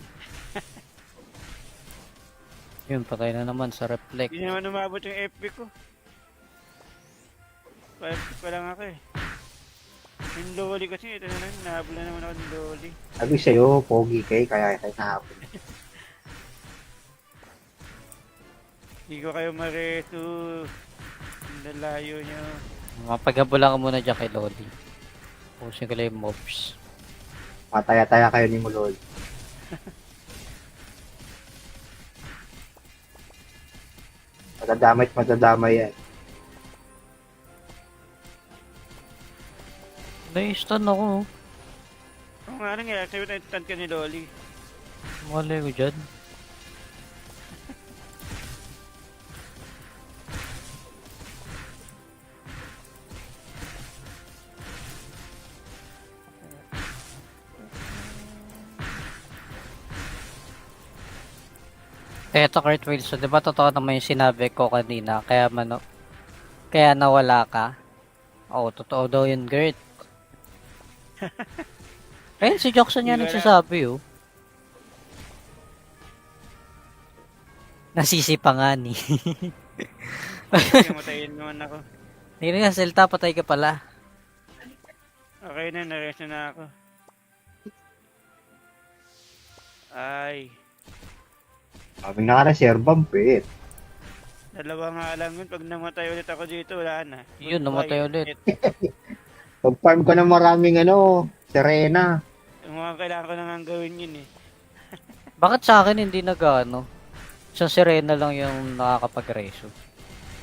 Speaker 1: Yun, patay na naman sa reflect.
Speaker 2: Hindi naman umabot yung FP ko. 5 pa lang ako eh. Yung loli kasi, ito na lang, nahabol na naman ako ng loli.
Speaker 3: Sabi sa'yo, pogi kay, kaya kayo nahapon.
Speaker 2: Hindi ko kayo mareto. Ang lalayo nyo.
Speaker 1: Mapaghabulan ka muna dyan kay Lodi. Pusin ko lang yung mobs.
Speaker 3: Mataya-taya kayo ni Mulol. Matadamay yan.
Speaker 1: Na-stun ako.
Speaker 2: Kung nga nangyari, sa'yo tayo stand ka ni loli.
Speaker 1: Malay ko dyan. Eto Kurt Wilson, di ba totoo naman yung sinabi ko kanina, kaya nawala ka? Oo, totoo daw yun, Gert. Ayun, si Jackson nga
Speaker 2: Hindi ko
Speaker 1: nagsasabi, oh. Nasisi pa nga ni.
Speaker 2: Matayin naman ako.
Speaker 1: Hindi nga, Selta, patay ka pala.
Speaker 2: Okay na, naresto na ako. Ay,
Speaker 3: Kaming naka-reserve ang pit.
Speaker 2: dalawa nga lang yun. Pag namatay ulit ako dito, wala na.
Speaker 1: Yun, namatay ulit.
Speaker 3: Pag-farm ko ng maraming Serena.
Speaker 2: Yung mga kailangan ko na nga gawin yun eh.
Speaker 1: Bakit sa akin hindi nag-ano? Isang Serena lang yung nakakapag-reso.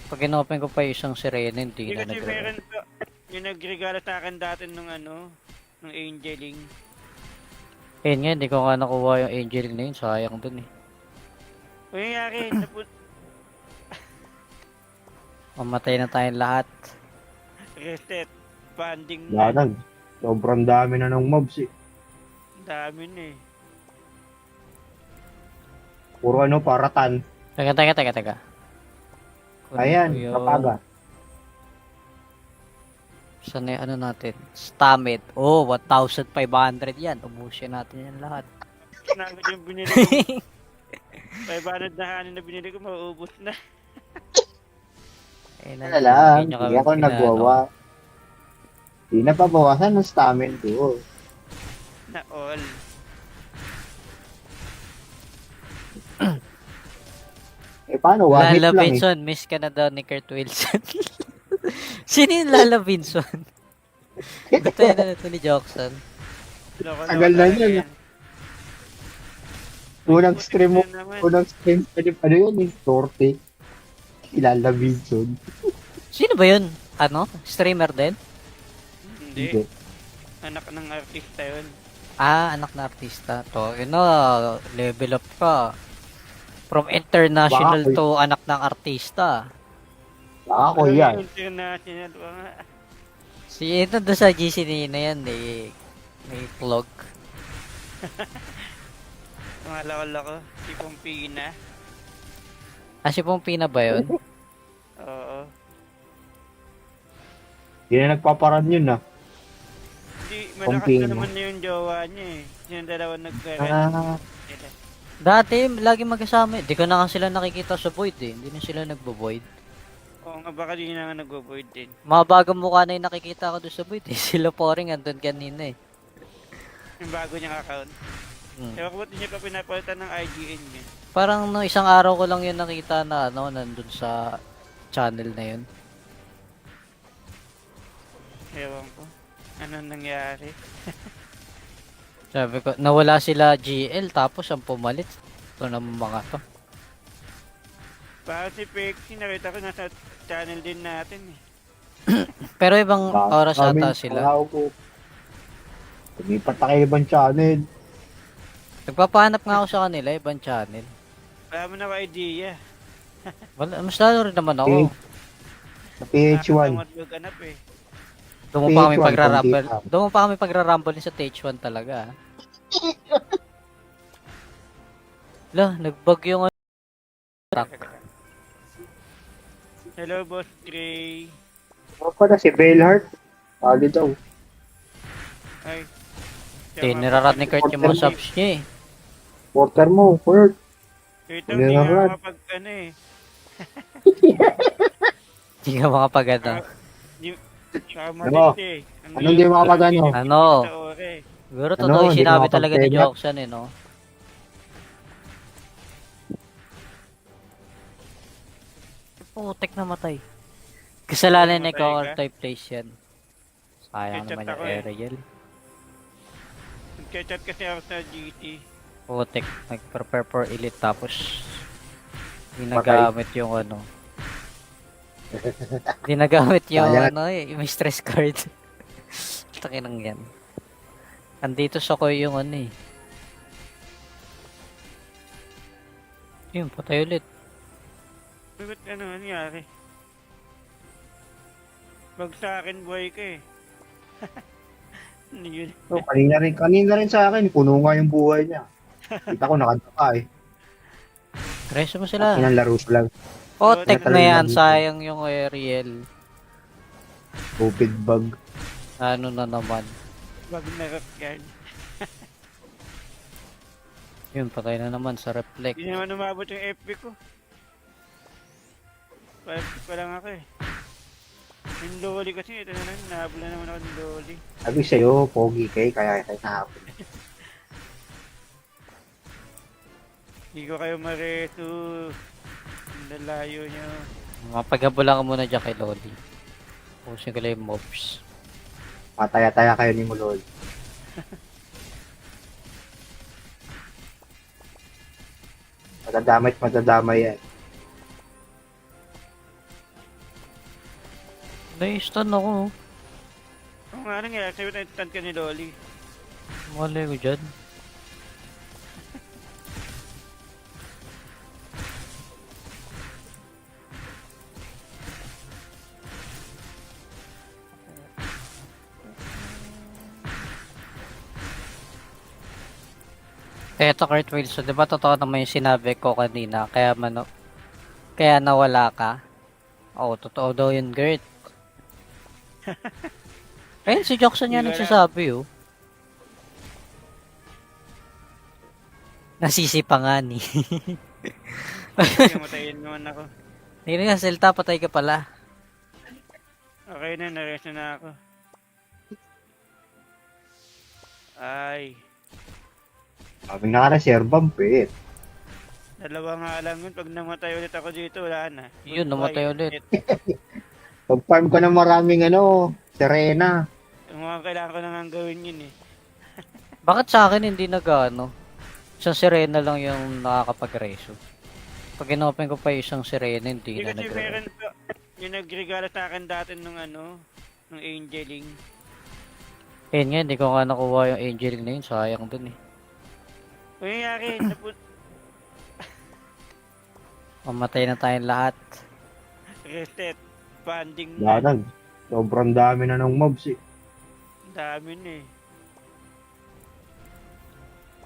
Speaker 1: Pag inopen ko pa yung isang Serena, hindi
Speaker 2: Hindi
Speaker 1: na
Speaker 2: kasi
Speaker 1: nag-reso.
Speaker 2: meron to, yung nagregalo sa akin dati nung nung Angeling.
Speaker 1: Ayun nga, hindi ko nga nakuha yung Angeling na yun. Sayang dun eh.
Speaker 2: Kung nangyari,
Speaker 1: Mamatay na tayong lahat.
Speaker 2: reset, banding
Speaker 3: Wala
Speaker 2: na.
Speaker 3: na. Sobrang dami na ng mobs eh.
Speaker 2: Dami na eh.
Speaker 3: Puro paratan.
Speaker 1: Teka. Kunin
Speaker 3: Ayan,
Speaker 1: ko yun.
Speaker 3: kapaga.
Speaker 1: Saan na yung ano natin? Stamid. Oh, 1,500 yan. Ubusin natin yan lahat.
Speaker 2: Sinagod yung binili ko. 500 na hanin na binili ko, mauubos na.
Speaker 1: Ayun
Speaker 3: Wala lang.
Speaker 1: nyo
Speaker 3: Hindi
Speaker 1: kami
Speaker 3: ako
Speaker 1: pinano.
Speaker 3: nagwawa. Hindi na pabawasan ng stamina ko.
Speaker 2: Na all.
Speaker 3: Paano? One hit
Speaker 1: Lala
Speaker 3: lang
Speaker 1: Vinson, miss ka na daw ni Kurt Wilson. Sino yung Lala Vinson? Ito yun na ito ni Jackson.
Speaker 2: Loko-loko
Speaker 3: Tagal na
Speaker 2: talaga
Speaker 3: yun.
Speaker 2: yan.
Speaker 3: Unang stream mo.
Speaker 2: Ano naman?
Speaker 3: Unang stream. Ano yun? Torte. Kilala Vinson.
Speaker 1: Sino ba yun? Ano? Streamer din?
Speaker 2: Hindi. Anak ng artista yun.
Speaker 1: Ah, anak na artista. To, yun na, level up ka. From international
Speaker 3: Bakit?
Speaker 1: to anak ng artista.
Speaker 3: Ako yan.
Speaker 2: International pa nga.
Speaker 1: Si ito doon sa GC na yan, may vlog.
Speaker 2: Mga loko-loko. Si Pompina.
Speaker 1: Ah, si Pompina ba yun?
Speaker 2: Oo.
Speaker 3: Hindi na nagpaparan yun ah.
Speaker 2: Hindi, malakas
Speaker 3: Pompino.
Speaker 2: na naman na yung jowa niya eh. Yung dalawa nagkaroon.
Speaker 3: Ah,
Speaker 1: Dati, lagi magkasama. Di ko na nga sila nakikita sa Void eh. Hindi na sila nagbo-Void.
Speaker 2: Oo nga, baka di na nga nag-void din.
Speaker 1: Mga bagong mukha na yung nakikita ko doon sa buit eh. Sila Poring andun kanina eh.
Speaker 2: Yung bago niyang account.
Speaker 1: Hmm.
Speaker 2: Ewan ko ba't di niya pa pinapalitan ng IGN niya.
Speaker 1: Parang no, isang araw ko lang yun nakita na ano, nandun sa channel na yun.
Speaker 2: Ewan ko. Anong nangyari?
Speaker 1: Sabi ko, nawala sila GL tapos ang pumalit. Ito naman mga to.
Speaker 2: Parang si Pexie, nakita ko nasa channel din natin eh.
Speaker 1: Pero ibang oras ata sila.
Speaker 3: Wala ko. Lumipat na kayo ibang channel.
Speaker 1: Nagpapahanap nga ako sa kanila, ibang channel.
Speaker 2: Wala mo na ka idea.
Speaker 1: Wala, mas lalo rin naman ako.
Speaker 3: Sa PH1.
Speaker 2: Maghanap eh.
Speaker 1: Doon mo pa kami
Speaker 3: PH1,
Speaker 1: pagrarumble.
Speaker 3: konti lang.
Speaker 1: Doon mo pa kami pagrarumble sa TH1 talaga. Lah, nagbag yung ano.
Speaker 2: Hello, Boss Gray.
Speaker 3: Ano pala si Bellheart? Pali daw.
Speaker 2: Ay.
Speaker 1: Hindi, nirarat ni Kurt yung mga subs niya eh.
Speaker 3: Porter mo, Kurt.
Speaker 2: Ito,
Speaker 3: Hindi
Speaker 2: hindi
Speaker 3: na
Speaker 2: nga
Speaker 3: rat.
Speaker 2: makapag ano eh.
Speaker 1: Hindi ka makapagano.
Speaker 2: Kamalit eh.
Speaker 3: Anong di makapag-ano?
Speaker 1: Ano? Siguro totoo yung
Speaker 3: Hindi
Speaker 1: sinabi
Speaker 3: ka
Speaker 1: talaga ni
Speaker 3: makapag-tenga?
Speaker 1: Joksan eh, no? Putek na matay. Kasalanan ni
Speaker 2: Namatay ka?
Speaker 1: Counter type place yan. Sayang
Speaker 2: Headshot
Speaker 1: naman yung
Speaker 2: ako eh.
Speaker 1: aerial.
Speaker 2: Nagchat kasi ako sa GT.
Speaker 1: Putek, nag-prepare for elite tapos hindi
Speaker 3: Patay.
Speaker 1: nagamit yung ano. Hindi nagamit yung
Speaker 3: Sayang.
Speaker 1: ano eh, yung stress card. Takinang yan. Andito sa ko yung ano eh. Yun, patay ulit.
Speaker 2: Ba't ano nangyari? Wag sa akin buhay ka eh. Ano yun?
Speaker 3: So, kanina rin sa akin, puno nga yung buhay niya. Kita ko nakadapa eh.
Speaker 1: Reso mo sila.
Speaker 3: Inang laro sila.
Speaker 1: Putek na yan,
Speaker 3: Talagang-
Speaker 1: sayang yung aerial.
Speaker 3: Stupid bug.
Speaker 1: Ano na naman.
Speaker 2: Wag na rock yan.
Speaker 1: Yun, patay na naman sa reflect.
Speaker 2: Hindi naman umabot yung FP ko. FP pa lang ako eh. Yung loli kasi, ito na lang, nahabol na naman ako ng loli.
Speaker 3: Sabi sa'yo, pogi kay, kaya kayo nahapon.
Speaker 2: Hindi ko kayo mareto. Ang lalayo nyo.
Speaker 1: Mapaghabulan ka muna dyan kay Loli. Pusin ko lang yung mobs.
Speaker 3: Mataya-taya kayo ni Mulol. Madadamay yan.
Speaker 1: Na-stun ako.
Speaker 2: Oo nga, ano nga, sa'yo tan ka ni loli.
Speaker 1: Mali ko dyan. Eto Kurt Wilson, di ba totoo naman yung sinabi ko kanina, kaya nawala ka? Oo, totoo daw yun, Gert. Ayun, si Jackson yan
Speaker 2: Hindi ko
Speaker 1: nagsasabi, oh. Nasisi pa nga ni.
Speaker 2: Kaya matayin naman ako.
Speaker 1: Hindi nga, Selta, patay ka pala.
Speaker 2: Okay na, naresto na ako. Ay,
Speaker 3: Sabi nga ka na, Sir Bump eh.
Speaker 2: dalawa nga lang yun. Pag namatay ulit ako dito, wala na.
Speaker 1: Yun, namatay ulit.
Speaker 3: Pag-farm ko ng maraming Serena.
Speaker 2: Yung mga kailangan ko na nga gawin yun eh.
Speaker 1: Bakit sa akin hindi nag-ano? Isang sirena lang yung nakakapag-reso. Pag inopen ko pa yung isang sirena, hindi
Speaker 2: Hindi
Speaker 1: na
Speaker 2: kasi
Speaker 1: nag
Speaker 2: meron pa, yung nagregalo sa akin dati nung nung Angeling.
Speaker 1: Ayun nga, hindi ko nga nakuha yung angeling na yun. Sayang dun eh.
Speaker 2: Kung nangyari,
Speaker 1: Mamatay na tayong lahat.
Speaker 2: reset, banding
Speaker 3: Wala
Speaker 2: na.
Speaker 3: na. Sobrang dami na ng mobs eh.
Speaker 2: Dami na eh.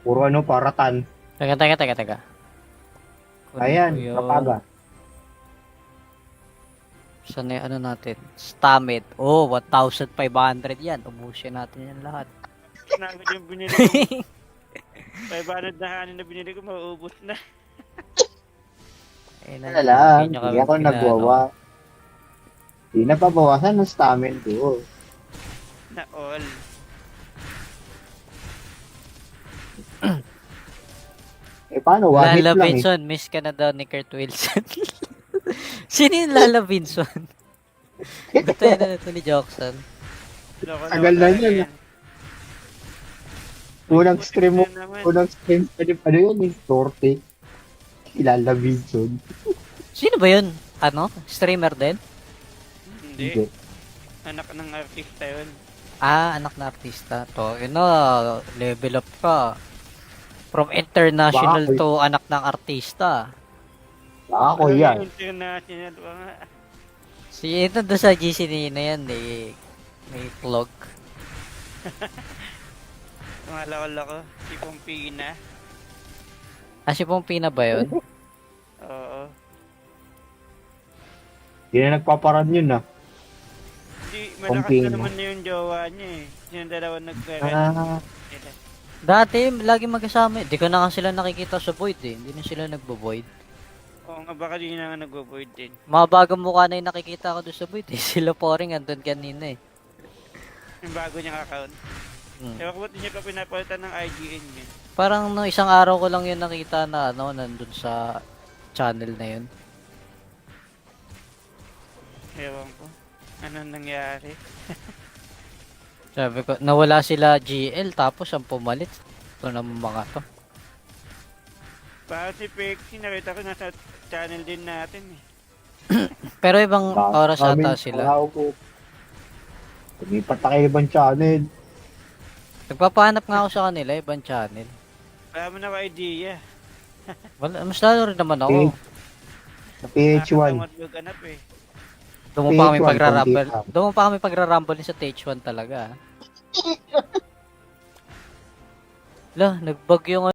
Speaker 3: Puro paratan.
Speaker 1: Teka. Kunin
Speaker 3: Ayan,
Speaker 1: ko yung-
Speaker 3: kapaga.
Speaker 1: Saan na yung ano natin? Stamid. Oh, 1,500 yan. Ubusin natin yan lahat.
Speaker 2: Nagod yung binili ko. 500 na hanin na binili ko, mauubos na.
Speaker 1: Eh,
Speaker 3: Wala lang.
Speaker 1: nyo
Speaker 3: Hindi
Speaker 1: kami
Speaker 3: ako nagwawa. Di napabawasan ng stamina ko.
Speaker 2: Na all.
Speaker 3: Eh, paano? One hit
Speaker 1: Lala
Speaker 3: lang eh.
Speaker 1: Vinson, miss ka na daw ni Kurt Wilson. Sino yung Lala Vinson? Ito yun ito ni Jockson.
Speaker 2: Loko-loko
Speaker 3: Tagal na
Speaker 2: talaga
Speaker 3: yun,
Speaker 2: yan.
Speaker 3: Unang stream mo,
Speaker 2: Ano naman?
Speaker 3: unang stream, ano yun, yung torte. Kilala Vinson.
Speaker 1: Sino ba yun? Ano? Streamer din?
Speaker 2: Hindi. Anak ng artista yun.
Speaker 1: Ah, anak na artista. To, yun na, level up ka. From international
Speaker 3: Bakit?
Speaker 1: to anak ng artista.
Speaker 3: Ako yan.
Speaker 2: International pa nga.
Speaker 1: Si ito doon sa GC na yan, eh. May vlog.
Speaker 2: Tumalako-lako. Si Pompina.
Speaker 1: Ah, si Pompina ba yun?
Speaker 2: Oo.
Speaker 3: Hindi na nagpaparan yun ah.
Speaker 2: Hindi, malakas
Speaker 3: Pompina.
Speaker 2: na naman na yung jowa niya eh. Yung dalawa nagkaroon
Speaker 3: Ah,
Speaker 2: nila.
Speaker 1: Dati, lagi magkasama. Di ko na nga sila nakikita sa Void eh. Hindi na sila nagbo-Void.
Speaker 2: Oo nga, baka di na nga nag-void din.
Speaker 1: Mga bagong mukha na yung nakikita ko doon sa Void eh. Sila po rin andun kanina eh.
Speaker 2: Yung bago niyang account.
Speaker 1: Hmm.
Speaker 2: Ewan ko ba't di niya pa pinapalitan ng IGN niya.
Speaker 1: Parang no, isang araw ko lang yun nakita na ano, nandun sa channel na yun.
Speaker 2: Ewan ko. Anong nangyari?
Speaker 1: Sabi ko, nawala sila GL tapos ang pumalit. Ito naman mga to.
Speaker 2: Parang si Pexie, nakita ko nasa channel din natin eh.
Speaker 1: Pero ibang oras ata sila.
Speaker 3: Araw ko. Lumipat na kayo ibang channel.
Speaker 1: Nagpapahanap nga ako sa kanila, ibang channel.
Speaker 2: Wala mo na idea.
Speaker 1: Wala, mas lalo rin naman ako.
Speaker 3: Sa PH1.
Speaker 2: Nakakamot maghanap eh.
Speaker 1: Doon mo pa kami
Speaker 3: PH1,
Speaker 1: pagrarumble.
Speaker 3: konti
Speaker 1: Doon mo pa kami pagrarumble sa TH1 talaga. Lah, nagbag yung